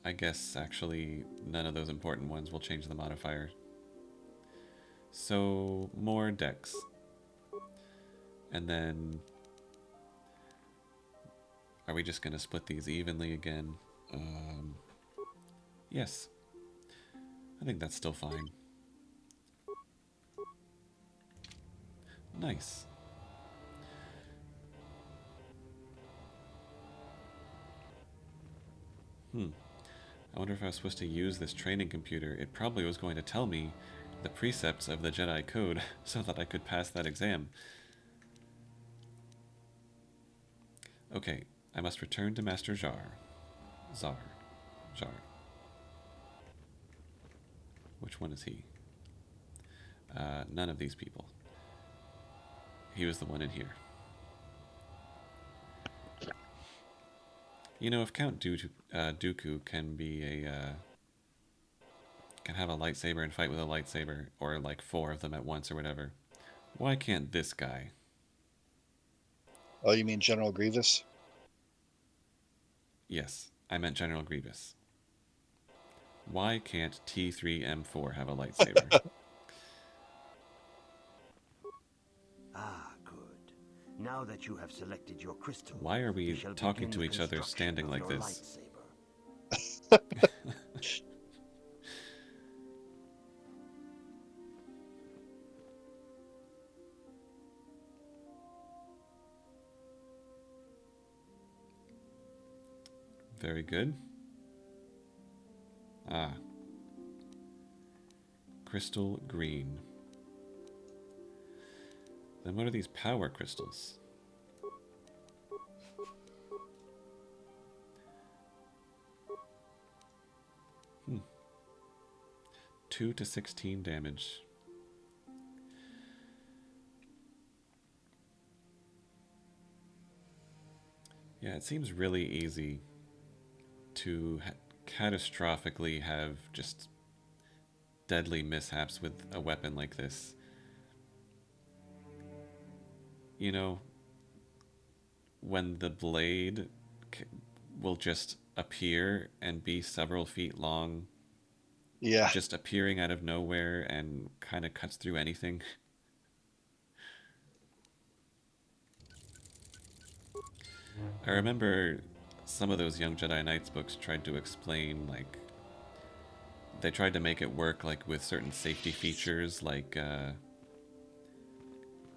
I guess, actually, none of those important ones will change the modifier. So, more dex. And then... Are we just going to split these evenly again? Yes. I think that's still fine. Nice. I wonder if I was supposed to use this training computer. It probably was going to tell me the precepts of the Jedi Code so that I could pass that exam. Okay, I must return to Master Jar. Jar. Which one is he? None of these people. He was the one in here. You know, if Count Dooku can be a... can have a lightsaber and fight with a lightsaber, or like 4 of them at once or whatever, why can't this guy? Oh, you mean General Grievous? Yes, I meant General Grievous. Why can't T3M4 have a lightsaber? Ah, good. Now that you have selected your crystal, why are we talking to the each other construction standing of like your this? lightsaber. Very good. Ah. Crystal green. Then what are these power crystals? 2 to 16 damage. Yeah, it seems really easy to catastrophically have just deadly mishaps with a weapon like this. You know, when the blade will just appear and be several feet long. Yeah. Just appearing out of nowhere and kind of cuts through anything. I remember some of those Young Jedi Knights books tried to explain, like, they tried to make it work, like, with certain safety features, like,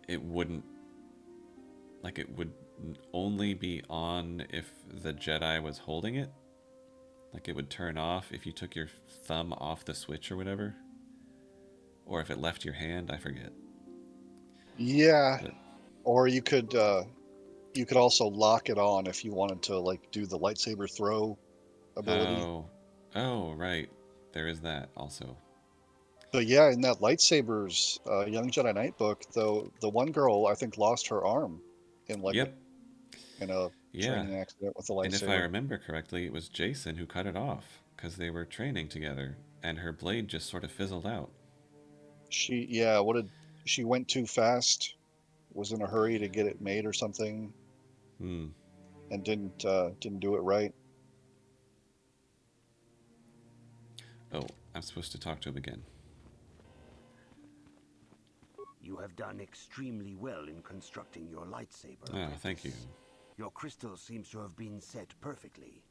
it wouldn't, like, it would only be on if the Jedi was holding it. Like, it would turn off if you took your thumb off the switch or whatever. Or if it left your hand, I forget. Yeah. But, or you could also lock it on if you wanted to, like, do the lightsaber throw ability. Oh, right. There is that also. So yeah, in that lightsabers Young Jedi Knight book, though, the one girl I think lost her arm in like in a training accident with a lightsaber. And if I remember correctly, it was Jason who cut it off because they were training together, and her blade just sort of fizzled out. She went too fast, was in a hurry to get it made or something. Hmm. and didn't do it right. Oh, I'm supposed to talk to him again. You have done extremely well in constructing your lightsaber. Oh, thank you. Your crystal seems to have been set perfectly.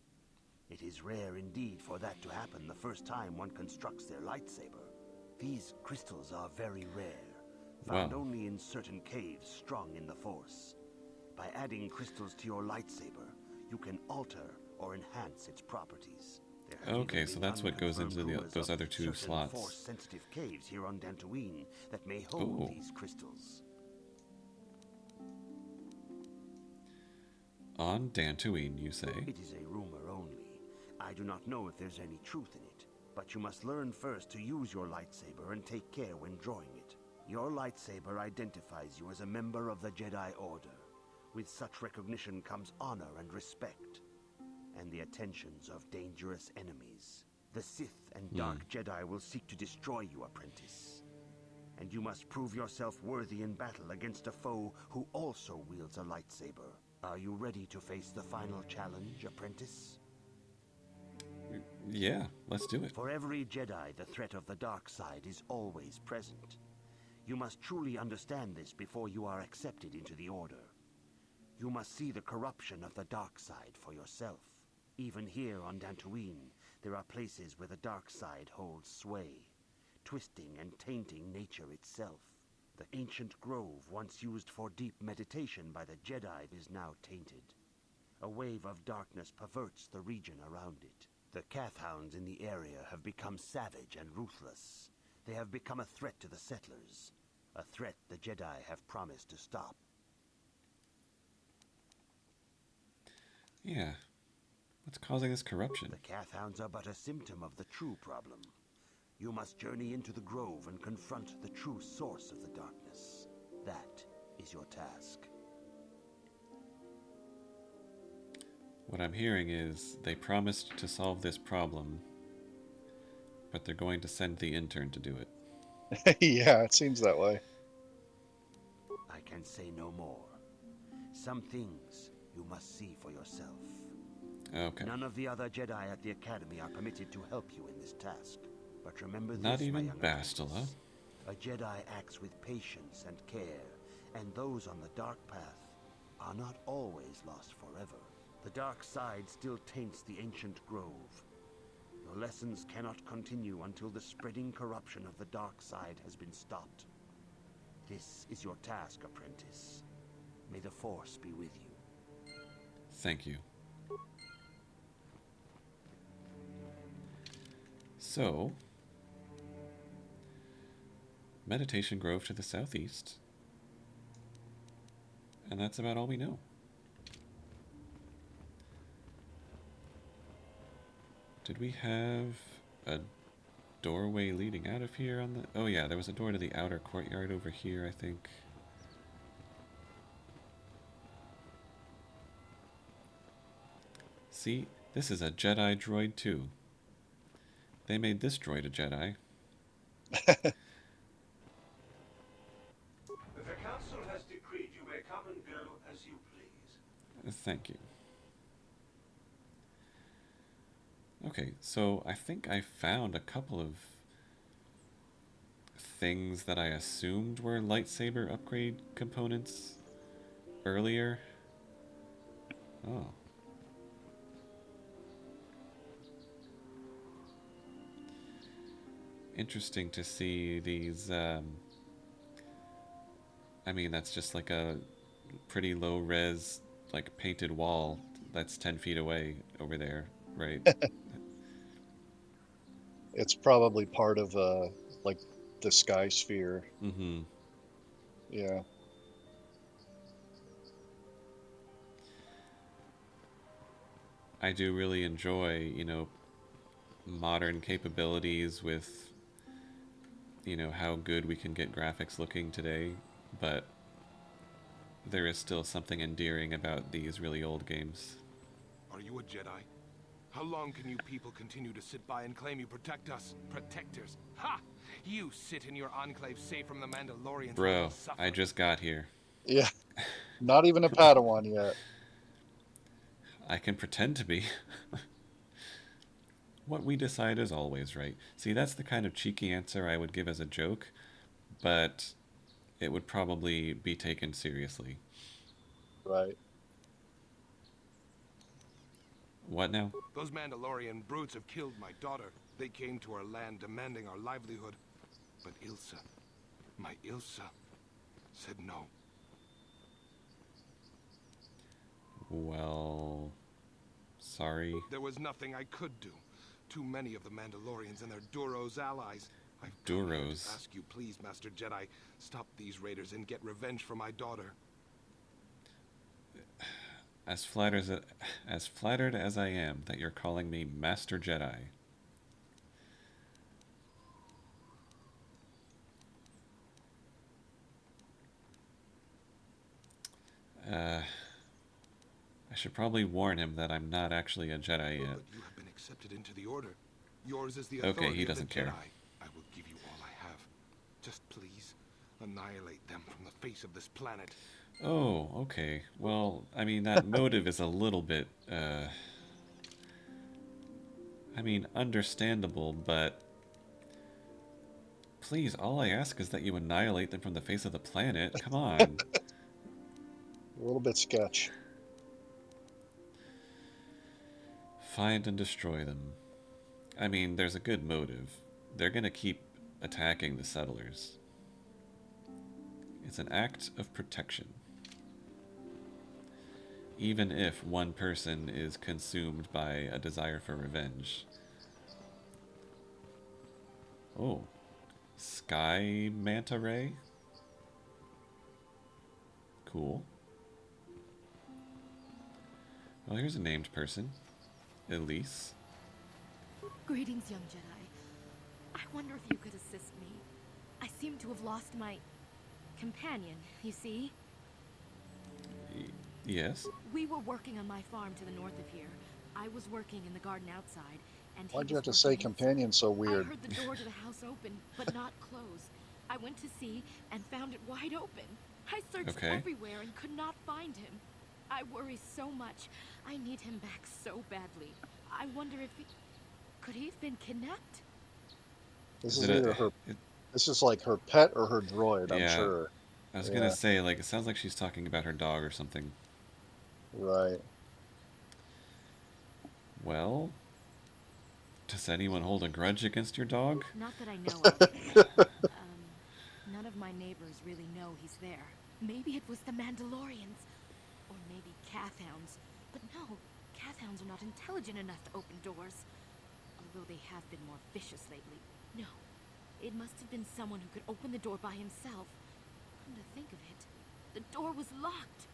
It is rare indeed for that to happen the first time one constructs their lightsaber. These crystals are very rare, found Wow. only in certain caves strong in the Force. By adding crystals to your lightsaber, you can alter or enhance its properties. Okay, so that's what goes into those other two slots. Force-sensitive caves here on Dantooine that may hold these crystals. On Dantooine, you say? It is a rumor only. I do not know if there's any truth in it, but you must learn first to use your lightsaber and take care when drawing it. Your lightsaber identifies you as a member of the Jedi Order. With such recognition comes honor and respect, and the attentions of dangerous enemies. The Sith and Dark Jedi will seek to destroy you, apprentice. And you must prove yourself worthy in battle against a foe who also wields a lightsaber. Are you ready to face the final challenge, apprentice? Yeah, let's do it. For every Jedi, the threat of the dark side is always present. You must truly understand this before you are accepted into the Order. You must see the corruption of the dark side for yourself. Even here on Dantooine, there are places where the dark side holds sway, twisting and tainting nature itself. The ancient grove, once used for deep meditation by the Jedi, is now tainted. A wave of darkness perverts the region around it. The Kathhounds in the area have become savage and ruthless. They have become a threat to the settlers, a threat the Jedi have promised to stop. Yeah. What's causing this corruption? The Kathhounds are but a symptom of the true problem. You must journey into the grove and confront the true source of the darkness. That is your task. What I'm hearing is they promised to solve this problem, but they're going to send the intern to do it. Yeah, it seems that way. I can say no more. Some things you must see for yourself. Okay. None of the other Jedi at the Academy are permitted to help you in this task. But remember this, Not even my young Bastila. apprentice. A Jedi acts with patience and care, and those on the dark path are not always lost forever. The dark side still taints the ancient grove. Your lessons cannot continue until the spreading corruption of the dark side has been stopped. This is your task, apprentice. May the Force be with you. Thank you. So, Meditation Grove to the southeast. And that's about all we know. Did we have a doorway leading out of here on the... Oh yeah, there was a door to the outer courtyard over here, I think. See, this is a Jedi droid too. They made this droid a Jedi. The council has decreed you may come and go as you please. Thank you. Okay, so I think I found a couple of things that I assumed were lightsaber upgrade components earlier. Oh. Interesting to see these, I mean, that's just like a pretty low res, like painted wall that's 10 feet away over there, right? It's probably part of like the sky sphere. Mm-hmm. Yeah. I do really enjoy, you know, modern capabilities with, you know, how good we can get graphics looking today, but there is still something endearing about these really old games. Are you a Jedi? How long can you people continue to sit by and claim you protect us? Protectors? Ha! You sit in your enclave safe from the Mandalorians. Bro, I just got here. Yeah. Not even a Padawan yet. I can pretend to be. What we decide is always right. See, that's the kind of cheeky answer I would give as a joke, but it would probably be taken seriously. Right. What now? Those Mandalorian brutes have killed my daughter. They came to our land demanding our livelihood. But Ilsa, my Ilsa, said no. Well, sorry. There was nothing I could do. Too many of the Mandalorians and their Duros allies. I've come here to ask you, please, Master Jedi, stop these raiders and get revenge for my daughter. As flattered as I am that you're calling me Master Jedi. I should probably warn him that I'm not actually a Jedi yet. But you have been accepted into the Order. Yours is the authority Okay, he doesn't of the care. Jedi. I will give you all I have. Just please, annihilate them from the face of this planet. Oh, okay. Well, I mean, that motive is a little bit, I mean, understandable, but please, all I ask is that you annihilate them from the face of the planet. Come on. A little bit sketch. Find and destroy them. I mean, there's a good motive. They're gonna keep attacking the settlers. It's an act of protection. Even if one person is consumed by a desire for revenge. Oh. Sky Manta Ray? Cool. Well, here's a named person. Elise. Greetings, young Jedi. I wonder if you could assist me. I seem to have lost my companion, you see? Yes? We were working on my farm to the north of here. I was working in the garden outside, and Why'd you have to say companion so weird? I heard the door to the house open, but not close. I went to see and found it wide open. I searched everywhere and could not find him. I worry so much. I need him back so badly. I wonder if could he have been kidnapped? This is either her. This is like her pet or her droid. I'm sure. I was gonna say, like, it sounds like she's talking about her dog or something. Right. Well, does anyone hold a grudge against your dog? Not that I know of. None of my neighbors really know he's there. Maybe it was the Mandalorians. Or maybe Cathhounds. But no, Cathhounds are not intelligent enough to open doors. Although they have been more vicious lately. No, it must have been someone who could open the door by himself. Come to think of it, the door was locked.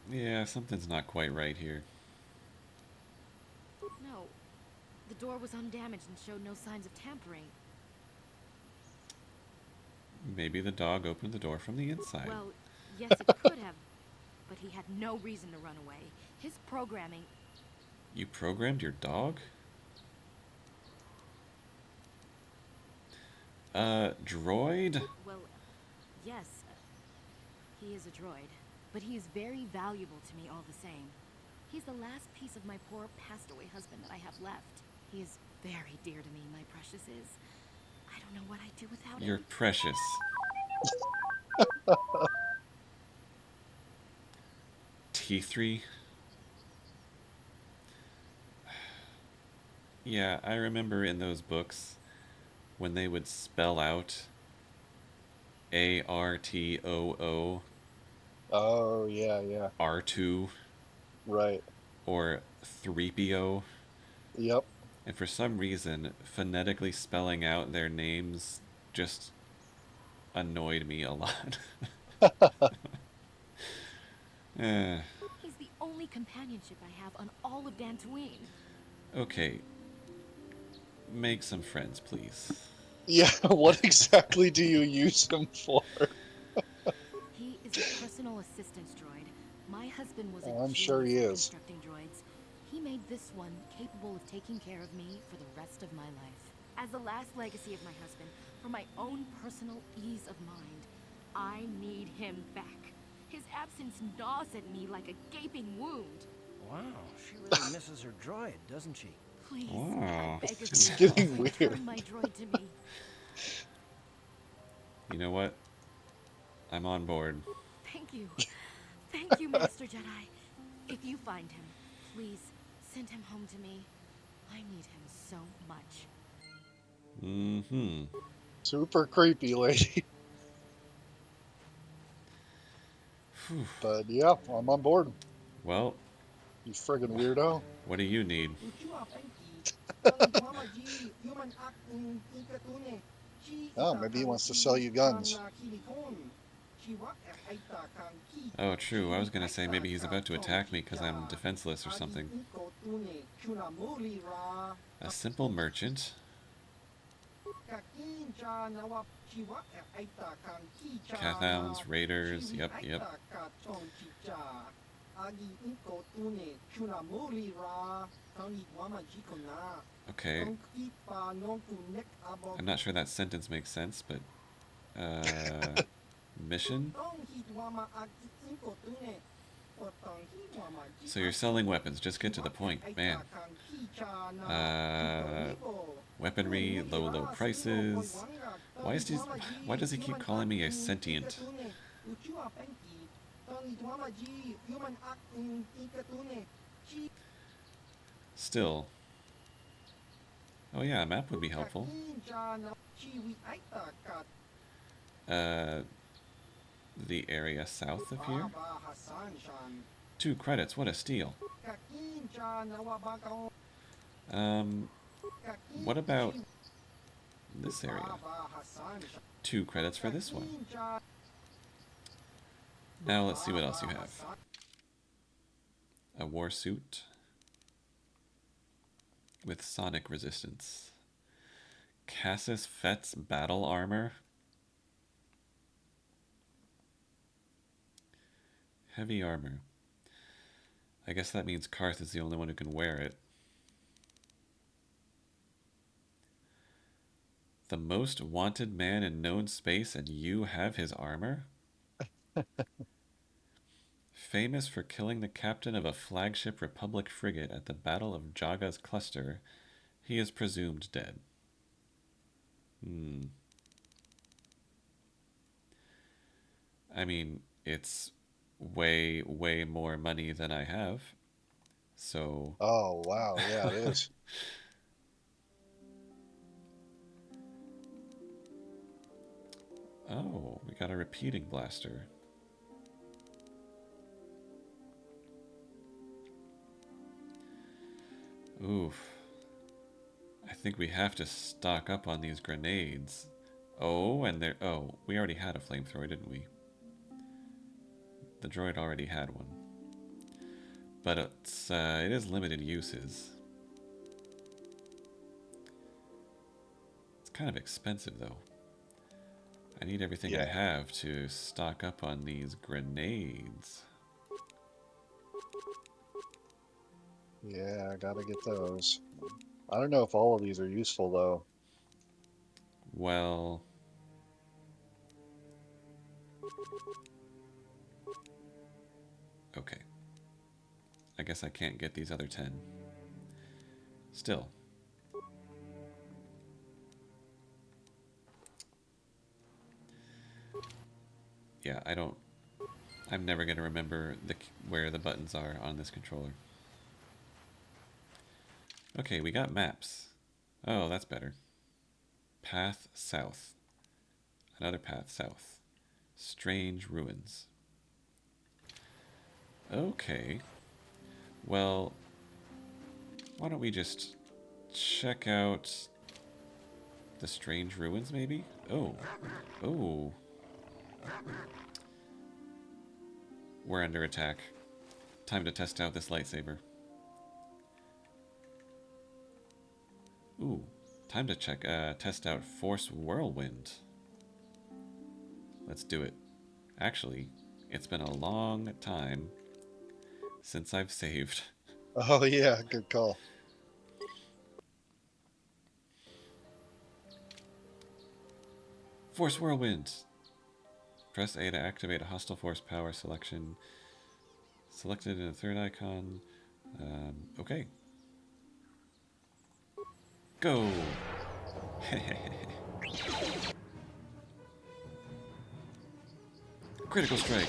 Yeah, something's not quite right here. No, the door was undamaged and showed no signs of tampering. Maybe the dog opened the door from the inside. Well, yes, it could have, but he had no reason to run away. His programming... You programmed your dog? Droid? Well, yes, he is a droid, but he is very valuable to me all the same. He's the last piece of my poor passed-away husband that I have left. He is very dear to me, my precious is. I don't know what I'd do without him. You're precious. T3? Yeah, I remember in those books when they would spell out ARTOO. Oh, yeah, yeah. R2. Right. Or 3PO. Yep. And for some reason, phonetically spelling out their names just annoyed me a lot. He's the only companionship I have on all of Dantooine. Okay. Make some friends, please. Yeah, what exactly do you use him for? He is a personal assistance droid. My husband was I'm sure he is. constructing droids. He made this one capable of taking care of me for the rest of my life. As the last legacy of my husband, for my own personal ease of mind, I need him back. His absence gnaws at me like a gaping wound. Wow, she really misses her droid, doesn't she? Please, Oh. I beg of It's you, getting weird. return my droid to me. You know what? I'm on board. Thank you. Thank you, Master Jedi. If you find him, please send him home to me. I need him so much. Mm-hmm. Super creepy lady. But yeah, I'm on board. Well, You friggin' weirdo. what do you need? Oh, maybe he wants to sell you guns. Oh, true. I was gonna say maybe he's about to attack me because I'm defenseless or something. A simple merchant. Cathowns, raiders, yep. Okay. I'm not sure that sentence makes sense, but... mission? So you're selling weapons, just get to the point, man. Weaponry, low prices. Why does he keep calling me a sentient? Still. Oh yeah, a map would be helpful. The area south of here? 2 credits, what a steal. What about this area? 2 credits for this one. Now let's see what else you have. A war suit with sonic resistance. Cassis Fett's battle armor. Heavy armor. I guess that means Karth is the only one who can wear it. The most wanted man in known space, and you have his armor? Famous for killing the captain of a flagship Republic frigate at the Battle of Jaga's cluster, he is presumed dead. I mean, it's way more money than I have. So... Oh, wow. Yeah, it is. Oh, we got a repeating blaster. Oof. I think we have to stock up on these grenades. Oh, and there... Oh, we already had a flamethrower, didn't we? The droid already had one. But it is limited uses. It's kind of expensive, though. I need everything I have to stock up on these grenades. Yeah, I gotta get those. I don't know if all of these are useful, though. Well... Okay. I guess I can't get these other 10. Still. Yeah, I'm never going to remember where the buttons are on this controller. Okay, we got maps. Oh, that's better. Path south. Another path south. Strange ruins. Okay. Well, why don't we just check out the strange ruins, maybe? Oh. Oh. We're under attack. Time to test out this lightsaber. Ooh. Time to test out Force Whirlwind. Let's do it. Actually, it's been a long time since I've saved. Oh yeah, good call. Force Whirlwind. Press A to activate a hostile force power selection. Selected in a third icon. Okay. Go! Critical strike!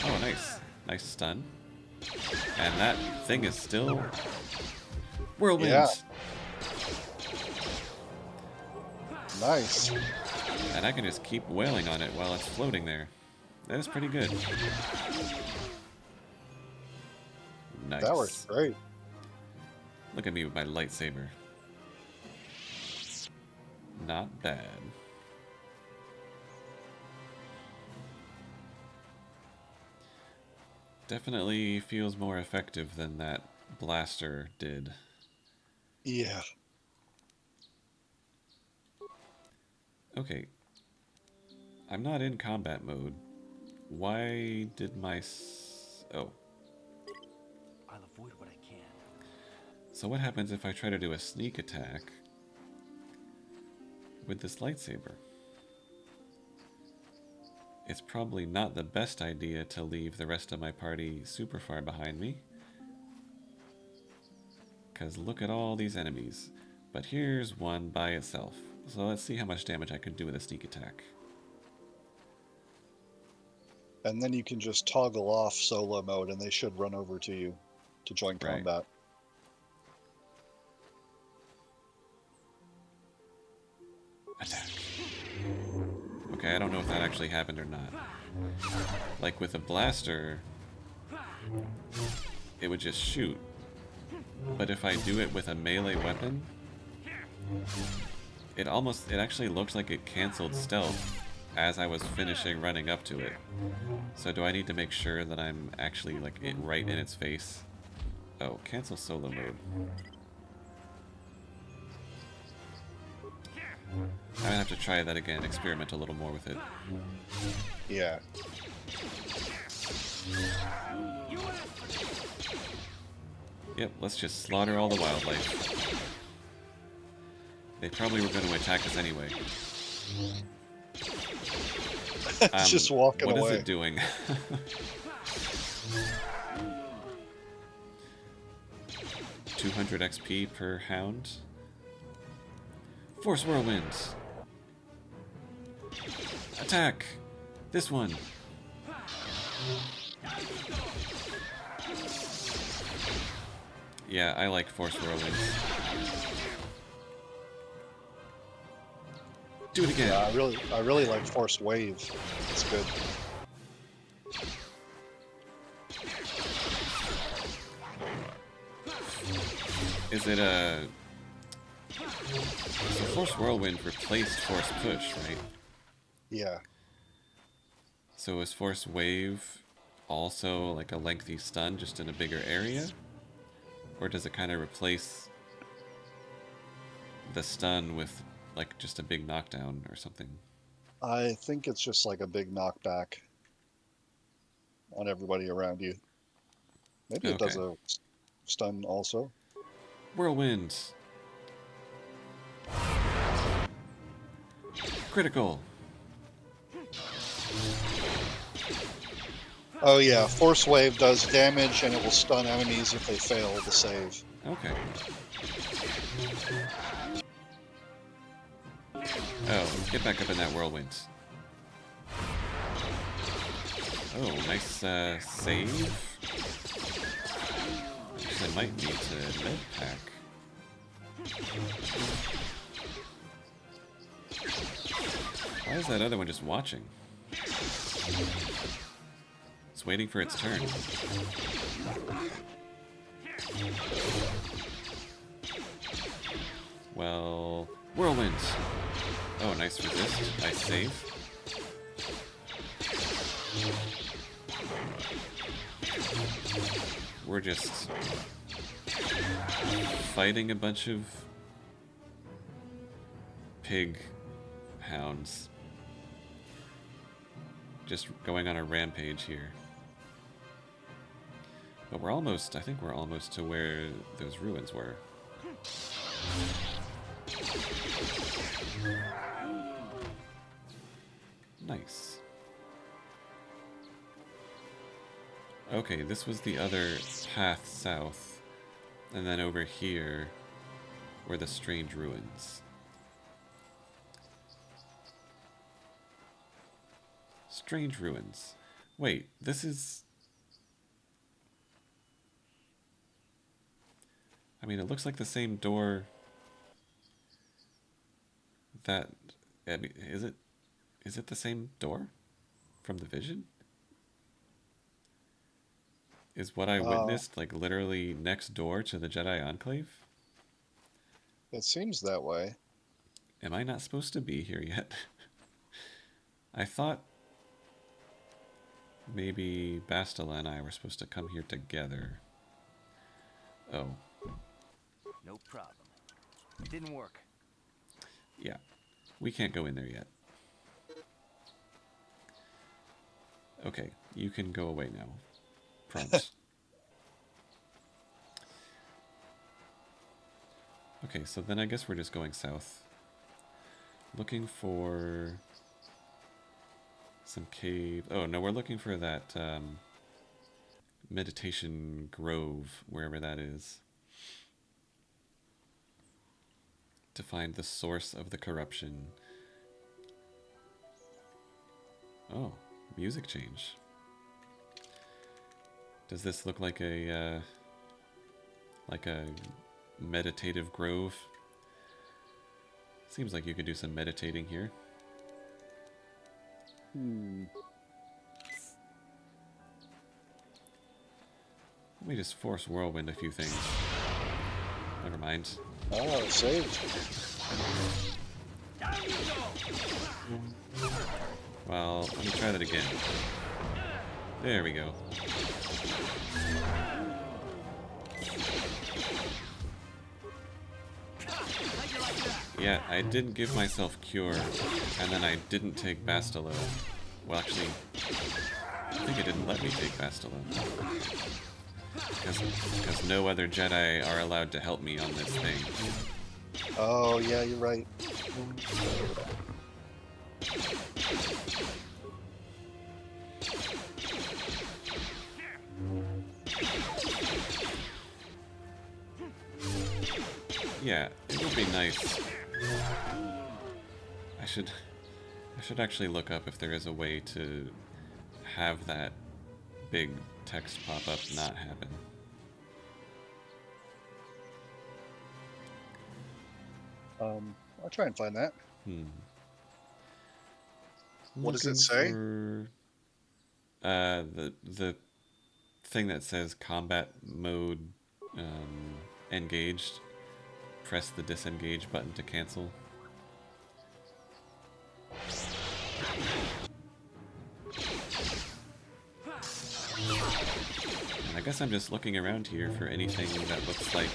Oh, nice. Nice stun. And that thing is still... Whirlwind! Yeah. Nice. And I can just keep wailing on it while it's floating there. That is pretty good. Nice. That works great. Look at me with my lightsaber. Not bad. Definitely feels more effective than that blaster did. Yeah. Okay. I'm not in combat mode. Why did my... Oh. I'll avoid what I can. So what happens if I try to do a sneak attack with this lightsaber? It's probably not the best idea to leave the rest of my party super far behind me. Because look at all these enemies. But here's one by itself. So let's see how much damage I can do with a sneak attack. And then you can just toggle off solo mode and they should run over to you to join combat. Attack. Okay, I don't know if that actually happened or not. Like with a blaster, it would just shoot. But if I do it with a melee weapon, it actually looks like it canceled stealth as I was finishing running up to it. So do I need to make sure that I'm actually like right in its face? Oh, cancel solo mode. I have to try that again, experiment a little more with it. Yeah. Yep, let's just slaughter all the wildlife. They probably were going to attack us anyway. It's just walking away. What is it doing? $200 XP per hound. Force whirlwinds. Attack! This one. Yeah, I like force whirlwinds. Do it again. Yeah, I really like force wave. It's good. Is it a... So force whirlwind replaced force push, right? Yeah. So is force wave also like a lengthy stun just in a bigger area? Or does it kind of replace the stun with like just a big knockdown or something? I think it's just like a big knockback on everybody around you. Maybe it does a stun also. Whirlwind. Critical. Oh yeah, force wave does damage and it will stun enemies if they fail to save. Okay. Oh, get back up in that whirlwind. Oh, nice save. Actually, I might need to med pack. Why is that other one just watching? It's waiting for its turn. Well, whirlwinds. Oh, nice resist. Nice save. We're just fighting a bunch of pig hounds. Just going on a rampage here. But we're almost, I think we're almost to where those ruins were. Nice. Okay, this was the other path south. And then over here were the strange ruins. Strange ruins. Wait, this is... I mean, it looks like the same door that... I mean, is it the same door from the vision? Is what I witnessed like literally next door to the Jedi Enclave? It seems that way. Am I not supposed to be here yet? I thought maybe Bastila and I were supposed to come here together. Oh. No problem. It didn't work. Yeah. We can't go in there yet. Okay, you can go away now. Promise. Okay, so then I guess we're just going south. Looking for some cave. Oh, no, we're looking for that meditation grove, wherever that is. To find the source of the corruption. Oh, music change. Does this look like a meditative grove? Seems like you could do some meditating here. Let me just force whirlwind a few things. Never mind. Oh, saved. Well, let me try that again. There we go. Yeah, I didn't give myself cure, and then I didn't take Bastila. Well, actually, I think it didn't let me take Bastila. Because no other Jedi are allowed to help me on this thing. Oh, yeah, you're right. Yeah, it would be nice. I should actually look up if there is a way to have that big text pop up not happen. I'll try and find that. What does it say? The thing that says combat mode engaged. Press the disengage button to cancel. And I guess I'm just looking around here for anything that looks like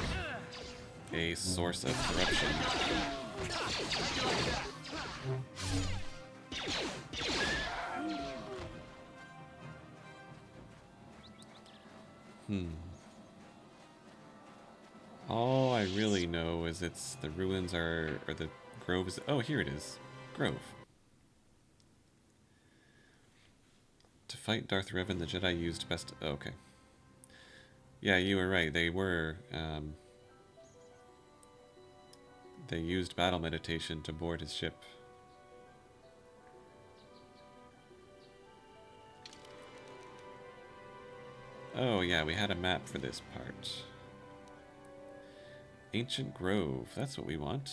a source of corruption. All I really know is it's the ruins or the groves. Oh, here it is. Grove. To fight Darth Revan, the Jedi used best... Oh, okay. Yeah, you were right. They were... they used battle meditation to board his ship. Oh, yeah, we had a map for this part. Ancient Grove. That's what we want.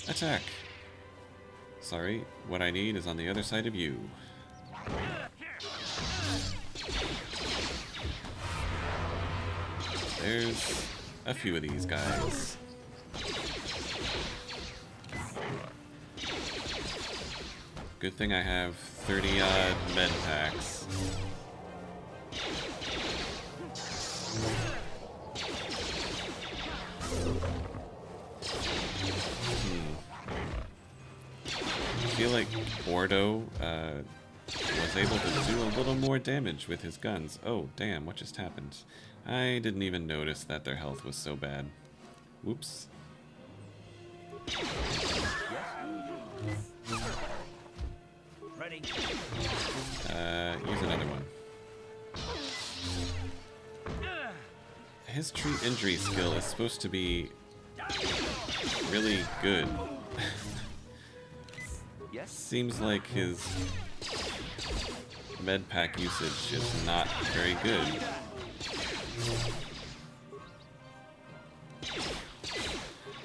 Attack! Sorry, what I need is on the other side of you. There's a few of these guys. Good thing I have 30-odd med packs. I feel like Ordo was able to do a little more damage with his guns. Oh, damn, what just happened? I didn't even notice that their health was so bad. Whoops. ready. Use another one. His treat injury skill is supposed to be really good. Yes. Seems like his med pack usage is not very good.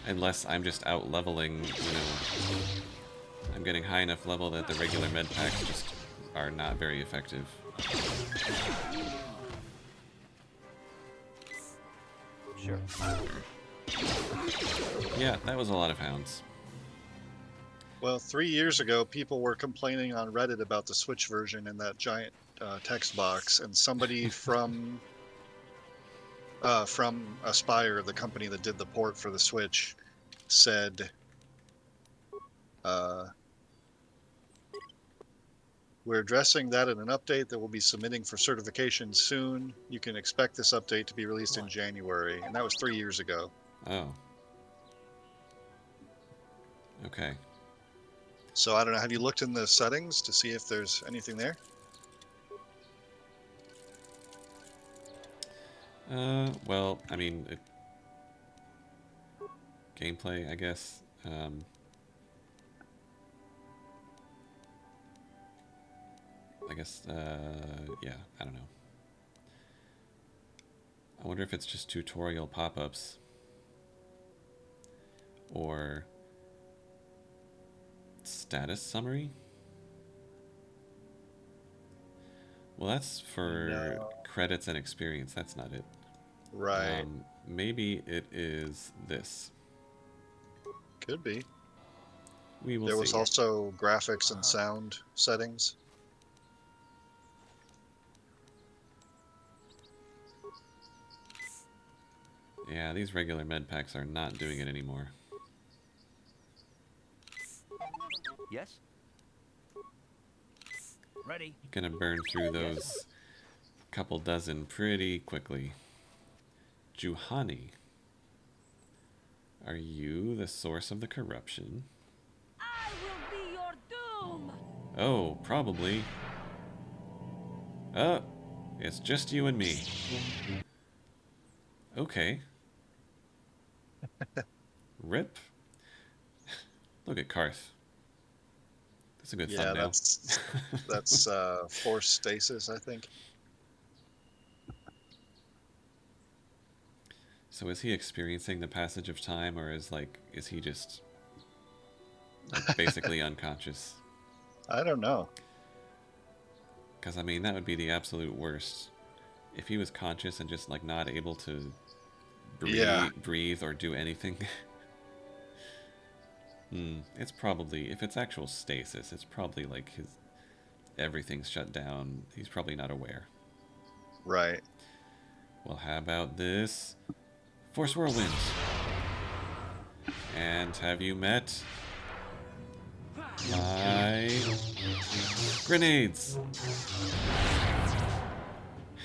Unless I'm just out leveling, you know. I'm getting high enough level that the regular med packs just are not very effective. Sure. Yeah, that was a lot of hounds. Well, 3 years ago, people were complaining on Reddit about the Switch version in that giant text box, and somebody from Aspire, the company that did the port for the Switch, said, "We're addressing that in an update that we'll be submitting for certification soon. You can expect this update to be released in January," and that was 3 years ago. Oh. Okay. So I don't know. Have you looked in the settings to see if there's anything there? Well, I mean, gameplay, I guess. I guess, yeah, I don't know. I wonder if it's just tutorial pop-ups. Or status summary? Well, that's for credits and experience. That's not it. Right. Maybe it is this. Could be. We will see. There was also graphics and sound settings. Yeah, these regular med packs are not doing it anymore. Yes. Ready. Gonna burn through those couple dozen pretty quickly. Juhani, are you the source of the corruption? I will be your doom. Oh, probably. Oh, it's just you and me. Okay. Rip. Look at Karth. That's a good thumbnail. That's force stasis, I think. So is he experiencing the passage of time, or is he just basically unconscious? I don't know. Because I mean, that would be the absolute worst. If he was conscious and just like not able to breathe or do anything. It's probably, if it's actual stasis, it's probably like everything's shut down. He's probably not aware. Right. Well, how about this? Force Whirlwind. And have you met my grenades?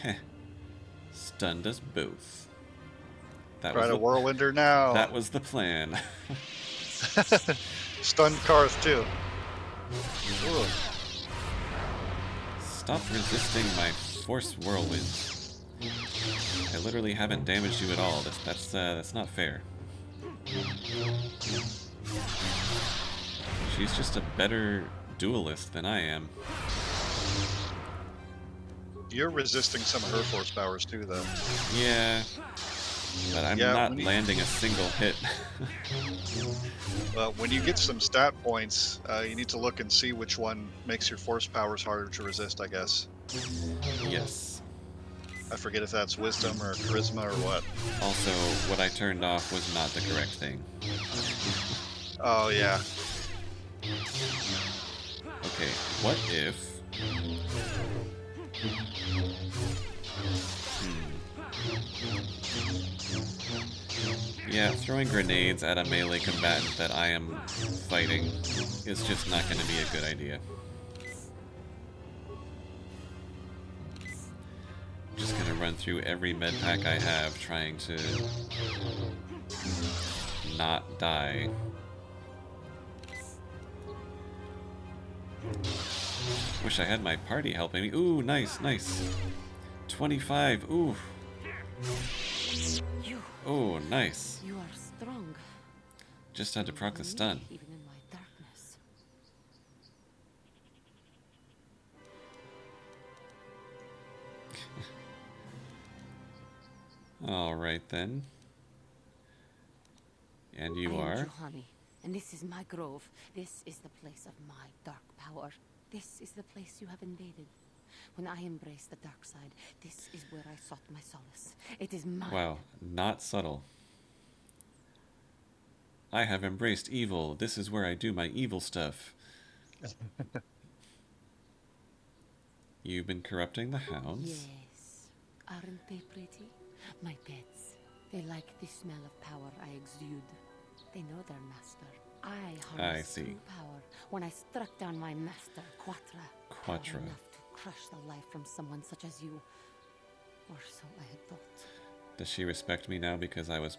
Heh. Stunned us both. Try to whirlwinder now. That was the plan. Stunned Karth too. Ooh. Stop resisting my force whirlwind. I literally haven't damaged you at all. That's not fair. She's just a better duelist than I am. You're resisting some of her force powers too, though. Yeah. But I'm not landing a single hit. Well, when you get some stat points, you need to look and see which one makes your force powers harder to resist, I guess. Yes. I forget if that's wisdom or charisma or what. Also, what I turned off was not the correct thing. Oh, yeah. Okay, what if... Yeah, throwing grenades at a melee combatant that I am fighting is just not going to be a good idea. Just going to run through every med pack I have trying to not die. Wish I had my party helping me. Ooh, nice, nice. 25. Ooh. Oh, nice. You are strong. Just had to proc the stun. Even in my darkness. All right then. And you I am are? Juhani, and this is my grove. This is the place of my dark power. This is the place you have invaded. When I embraced the dark side, this is where I sought my solace. It is mine. Wow, not subtle. I have embraced evil. This is where I do my evil stuff. You've been corrupting the hounds? Yes. Aren't they pretty? My pets. They like the smell of power I exude. They know their master. I harnessed true power when I struck down my master, Quatra. Quatra. Enough to crush the life from someone such as you. Or so I had thought. Does she respect me now because I was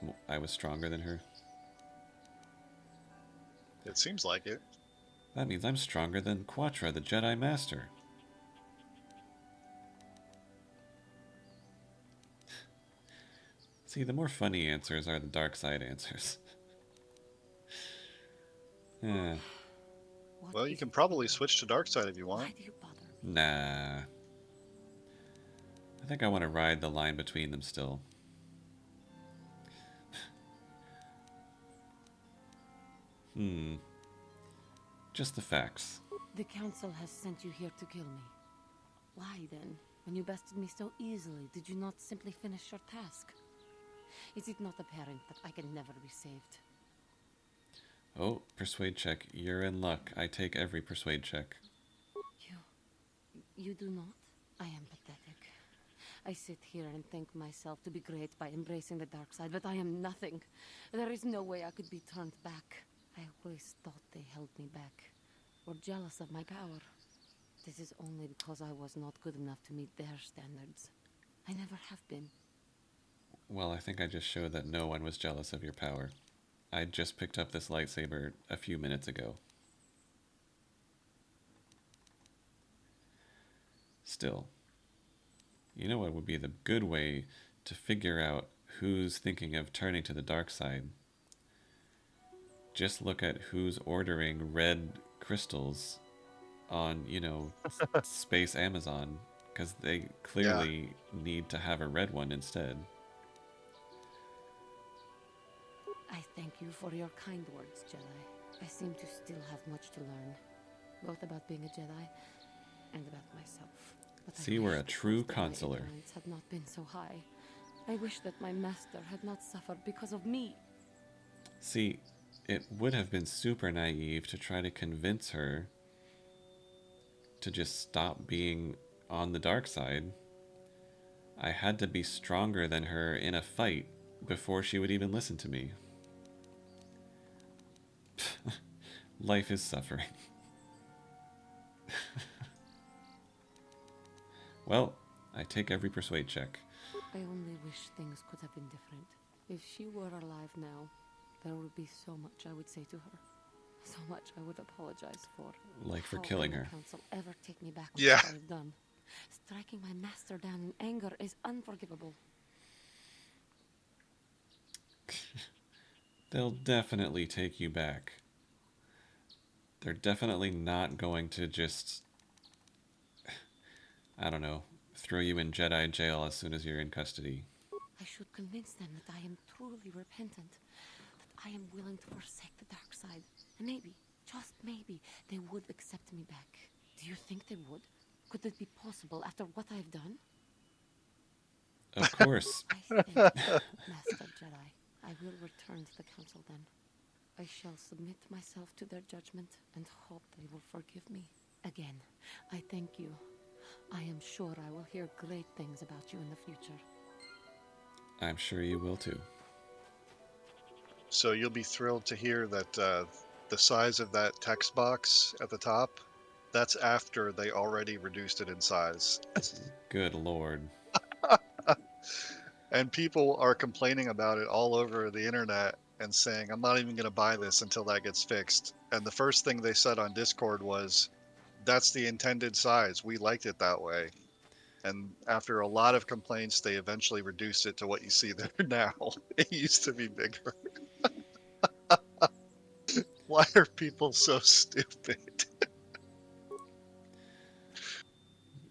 stronger than her? It seems like it. That means I'm stronger than Quatra, the Jedi Master. See, the more funny answers are the dark side answers. Yeah. Well, you can probably switch to dark side if you want. Why do you bother me? Nah. I think I want to ride the line between them still. Just the facts. The council has sent you here to kill me. Why then, when you bested me so easily, did you not simply finish your task? Is it not apparent that I can never be saved? Oh, persuade check. You're in luck. I take every persuade check. You do not? I am pathetic. I sit here and think myself to be great by embracing the dark side, but I am nothing. There is no way I could be turned back. I always thought they held me back, or jealous of my power. This is only because I was not good enough to meet their standards. I never have been. Well, I think I just showed that no one was jealous of your power. I just picked up this lightsaber a few minutes ago. Still, you know what would be the good way to figure out who's thinking of turning to the dark side? Just look at who's ordering red crystals on, you know, Space Amazon, because they clearly need to have a red one instead. I thank you for your kind words, Jedi. I seem to still have much to learn, both about being a Jedi and about myself. But see, we're a true consular. My ignorance had not been so high. I wish that my master had not suffered because of me. See, it would have been super naive to try to convince her to just stop being on the dark side. I had to be stronger than her in a fight before she would even listen to me. Life is suffering. Well, I take every persuade check. I only wish things could have been different. If she were alive now, there would be so much I would say to her. So much I would apologize for. Like for killing her. How can the council ever take me back with what I've done? Striking my master down in anger is unforgivable. They'll definitely take you back. They're definitely not going to just, I don't know, throw you in Jedi jail as soon as you're in custody. I should convince them that I am truly repentant, that I am willing to forsake the dark side, and maybe, just maybe, they would accept me back. Do you think they would? Could it be possible after what I've done? Of course. I thank you, Master Jedi. I will return to the council then. I shall submit myself to their judgment and hope they will forgive me. Again, I thank you. I am sure I will hear great things about you in the future. I'm sure you will too. So you'll be thrilled to hear that the size of that text box at the top, that's after they already reduced it in size. Good Lord. And people are complaining about it all over the internet and saying, I'm not even going to buy this until that gets fixed. And the first thing they said on Discord was, that's the intended size. We liked it that way. And after a lot of complaints, they eventually reduced it to what you see there now. It used to be bigger. Why are people so stupid?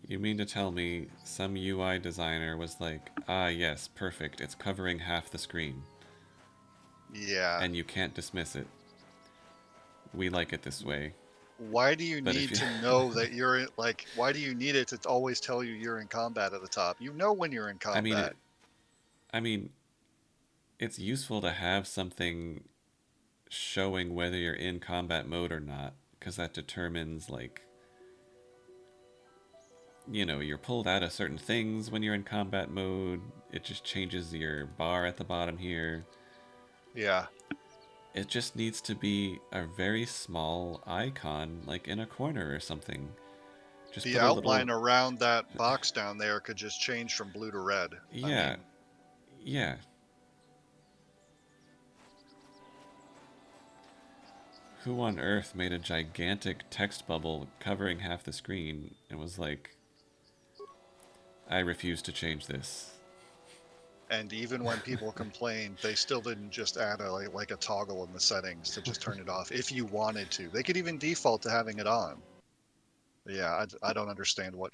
You mean to tell me some UI designer was like, ah, yes, perfect, it's covering half the screen. Yeah. And you can't dismiss it. We like it this way. Why do you But need to know that you're in, like, why do you need it to always tell you you're in combat at the top? You know when you're in combat. I mean, it's useful to have something showing whether you're in combat mode or not, because that determines, like, you know, you're pulled out of certain things when you're in combat mode. It just changes your bar at the bottom here. Yeah. It just needs to be a very small icon, like in a corner or something. Just the put a outline little... around that box down there could just change from blue to red. Yeah. I mean, yeah. Who on earth made a gigantic text bubble covering half the screen and was like, I refuse to change this? and even when people complained, they still didn't just add like a toggle in the settings to just turn it off if you wanted to. They could even default to having it on. Yeah, I don't understand what.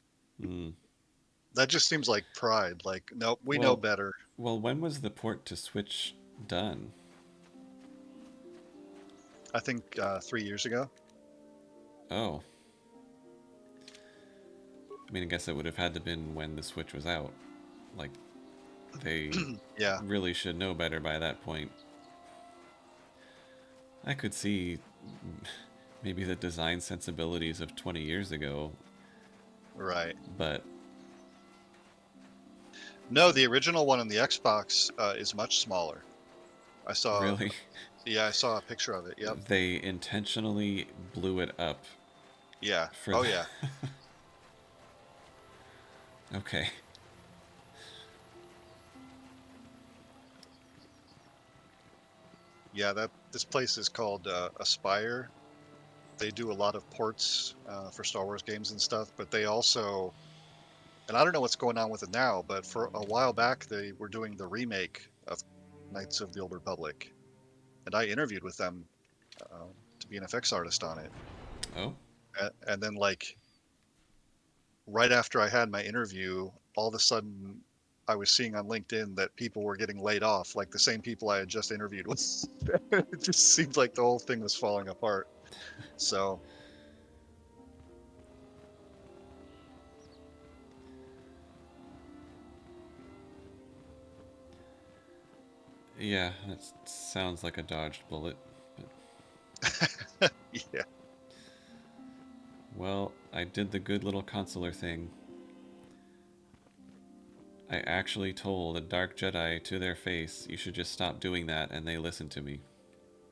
That just seems like pride. Like, nope, we know better. Well, when was the port to Switch done? I think 3 years ago. Oh. I mean, I guess it would have had to been when the Switch was out. Like, they yeah. really should know better by that point. I could see maybe the design sensibilities of 20 years ago. Right. But... No, the original one on the Xbox is much smaller. I saw... Really? Yeah, I saw a picture of it, yep. They intentionally blew it up. Yeah. Oh, yeah. Okay. Yeah, this place is called Aspire. They do a lot of ports for Star Wars games and stuff, but they also, and I don't know what's going on with it now, but for a while back they were doing the remake of Knights of the Old Republic, and I interviewed with them to be an effects artist on it. Oh. And then, like, right after I had my interview, all of a sudden I was seeing on LinkedIn that people were getting laid off, like the same people I had just interviewed with. It just seemed like the whole thing was falling apart. So. Yeah, that sounds like a dodged bullet. But... yeah. Well, I did the good little consular thing. I actually told a dark Jedi to their face, you should just stop doing that, and they listened to me.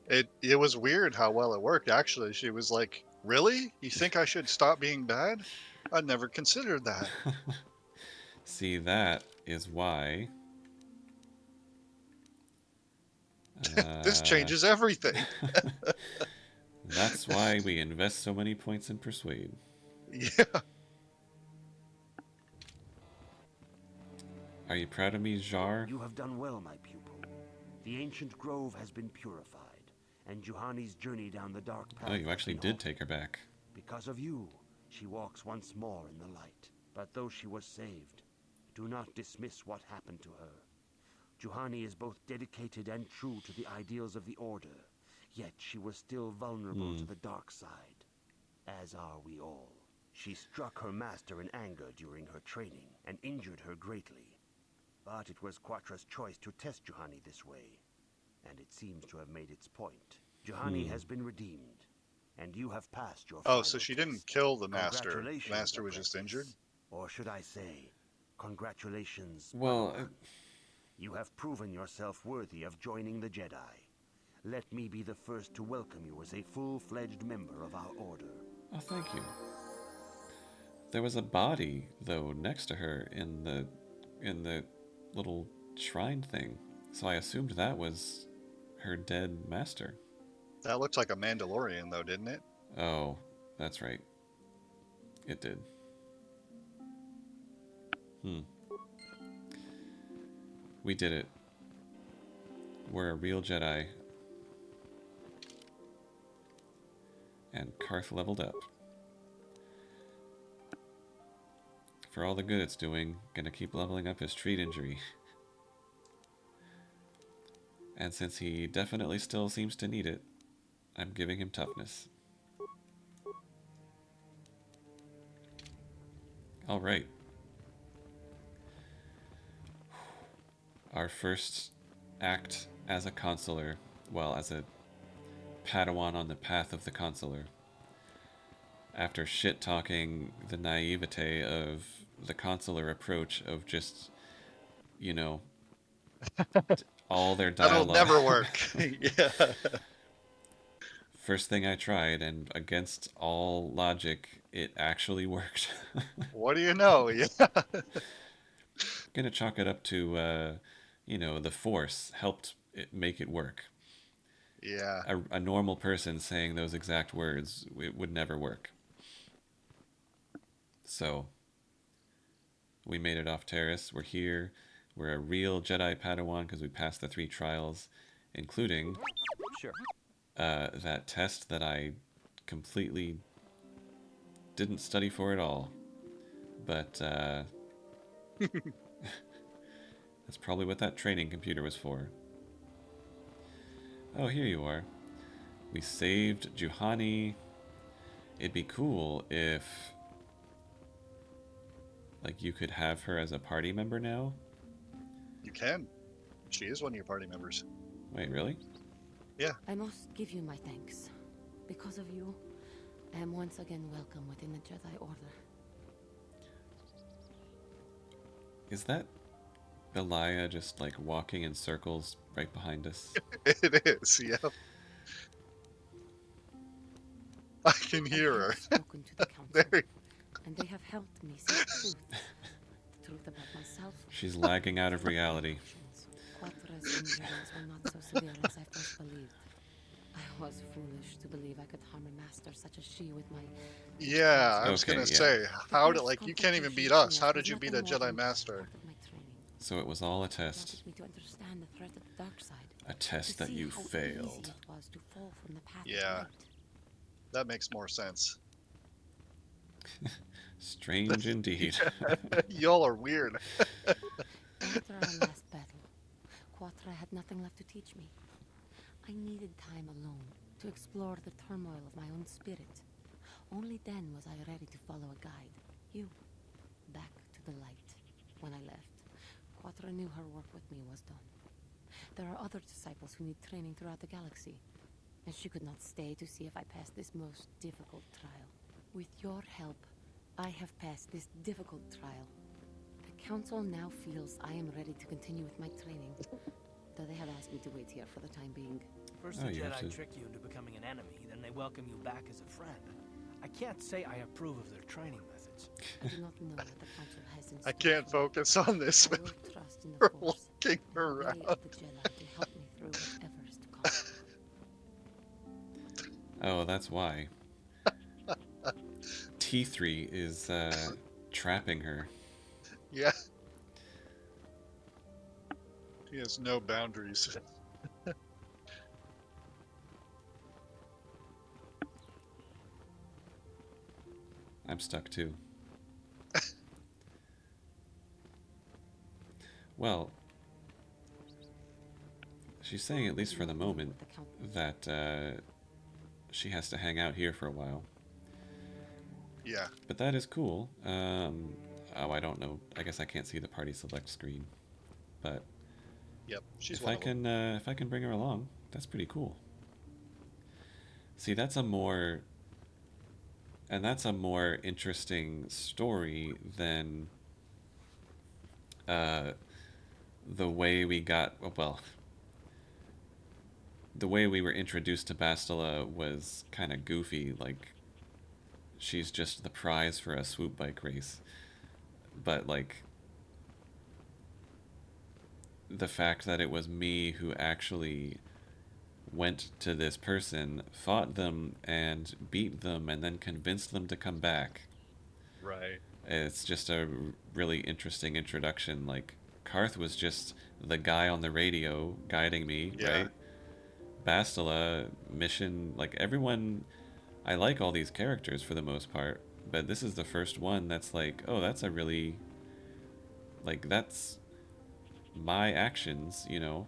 It was weird how well it worked, actually. She was like, really? You think I should stop being bad? I'd never considered that. See, that is why... This changes everything. That's why we invest so many points in Persuade. Yeah. Are you proud of me, Jar? You have done well, my pupil. The ancient grove has been purified, and Juhani's journey down the dark path... Oh, you actually did take her back. Because of you, she walks once more in the light. But though she was saved, do not dismiss what happened to her. Juhani is both dedicated and true to the ideals of the Order, yet she was still vulnerable to the dark side, as are we all. She struck her master in anger during her training and injured her greatly. But it was Quatra's choice to test Juhani this way, and it seems to have made its point. Juhani has been redeemed, and you have passed your final so she test. Didn't kill the master. Congratulations, The master was just injured? Or should I say, congratulations, well, you have proven yourself worthy of joining the Jedi. Let me be the first to welcome you as a full-fledged member of our order. Oh, thank you. There was a body, though, next to her in the little shrine thing. So I assumed that was her dead master. That looked like a Mandalorian, though, didn't it? Oh, that's right. It did. We did it. We're a real Jedi. And Karth leveled up. For all the good it's doing, gonna keep leveling up his treat injury. And since he definitely still seems to need it, I'm giving him toughness. Alright. Our first act as a consular, well, as a Padawan on the path of the consular. After shit-talking the naivete of the consular approach of just, you know, all their dialogue. That'll never work. Yeah. First thing I tried, and against all logic, it actually worked. What do you know? Yeah. Gonna chalk it up to, you know, the Force helped it make it work. Yeah. A normal person saying those exact words, it would never work. So, we made it off Taris. We're here. We're a real Jedi Padawan because we passed the 3 trials, including that test that I completely didn't study for at all. But that's probably what that training computer was for. Oh, here you are. We saved Juhani. It'd be cool if, like, you could have her as a party member now. You can. She is one of your party members. Wait, really? Yeah. I must give you my thanks. Because of you, I am once again welcome within the Jedi Order. Is that Belia just, like, walking in circles right behind us? It is, yeah. I can hear her. Spoken to the council, and they have helped me see the truth. The truth about myself. She's lagging out of reality. Quattra's injuries were not so severe as I first believed. I was foolish to believe I could harm a master such as she with my... Yeah, I was gonna say, how did, like, you can't even beat us. How did you beat a Jedi Master? So it was all a test. Me to understand the threat of the dark side. A test that you failed. It was to fall from the path yeah, that makes more sense. Strange indeed. Y'all are weird. After our last battle, Quattra had nothing left to teach me. I needed time alone to explore the turmoil of my own spirit. Only then was I ready to follow a guide. You. Back to the light. When I left, Quattra knew her work with me was done. There are other disciples who need training throughout the galaxy, and she could not stay to see if I passed this most difficult trial. With your help, I have passed this difficult trial. The Council now feels I am ready to continue with my training, though they have asked me to wait here for the time being. First the Jedi trick you into becoming an enemy, then they welcome you back as a friend. I can't say I approve of their training methods. I do not know what the Council has in I can't focus on this. I will trust in the We're Force. looking around. The Jedi to help me through whatever is to come. Oh, that's why. T3 is trapping her. Yeah. He has no boundaries. I'm stuck too. Well, she's saying, at least for the moment, that she has to hang out here for a while. Yeah. But that is cool. Oh, I don't know. I guess I can't see the party select screen. But yep, she's if I can bring her along, that's pretty cool. See, that's a more interesting story than the way we got, well, the way we were introduced to Bastila was kind of goofy, like she's just the prize for a swoop bike race. But like the fact that it was me who actually went to this person, fought them and beat them, and then convinced them to come back. Right. It's just a really interesting introduction. Like, Karth was just the guy on the radio guiding me, Yeah. right? Bastila, Mission, like everyone, I like all these characters for the most part, but this is the first one that's like, oh, that's a really, like, that's my actions, you know?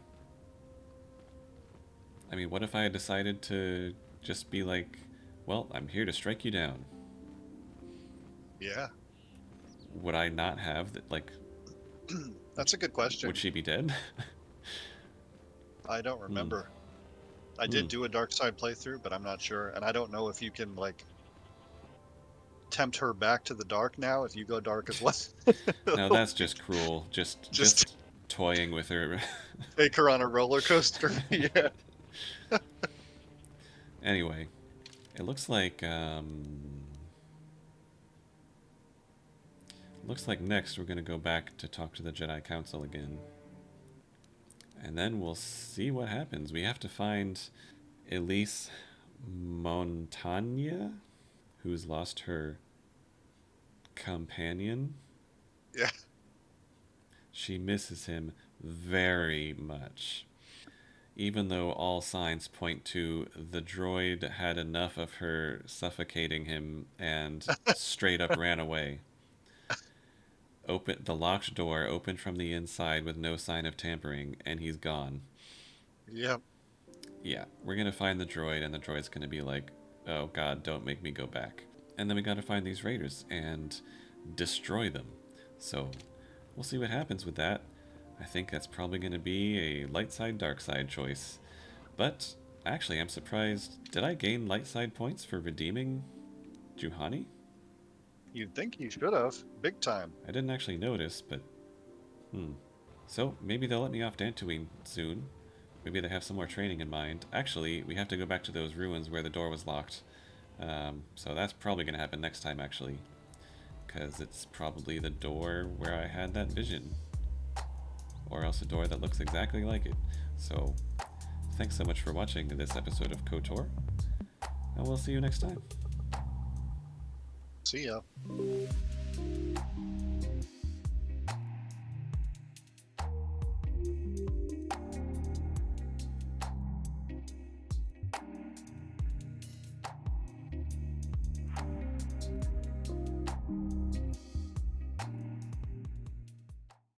I mean, what if I had decided to just be like, well, I'm here to strike you down? Yeah. Would I not have that, like... That's a good question. Would she be dead? I don't remember. I did do a dark side playthrough, but I'm not sure. And I don't know if you can, like, tempt her back to the dark now if you go dark as well. No, that's just cruel. Just toying with her. Take her on a roller coaster. Yeah. Anyway, it looks like next we're gonna go back to talk to the Jedi Council again, and then we'll see what happens. We have to find Elise Montagne, who's lost her companion. Yeah. She misses him very much. Even though all signs point to the droid had enough of her suffocating him and straight up ran away. The locked door opened from the inside with no sign of tampering, and he's gone. Yep. Yeah, we're gonna find the droid, and the droid's gonna be like, oh god, don't make me go back. And then we gotta find these raiders and destroy them. So, we'll see what happens with that. I think that's probably going to be a light side, dark side choice. But, actually, I'm surprised. Did I gain light side points for redeeming Juhani? You'd think you should have. Big time. I didn't actually notice, but... So, maybe they'll let me off Dantooine soon. Maybe they have some more training in mind. Actually, we have to go back to those ruins where the door was locked. So that's probably going to happen next time, actually. Because it's probably the door where I had that vision. Or else a door that looks exactly like it. So, thanks so much for watching this episode of KOTOR, and we'll see you next time. See ya.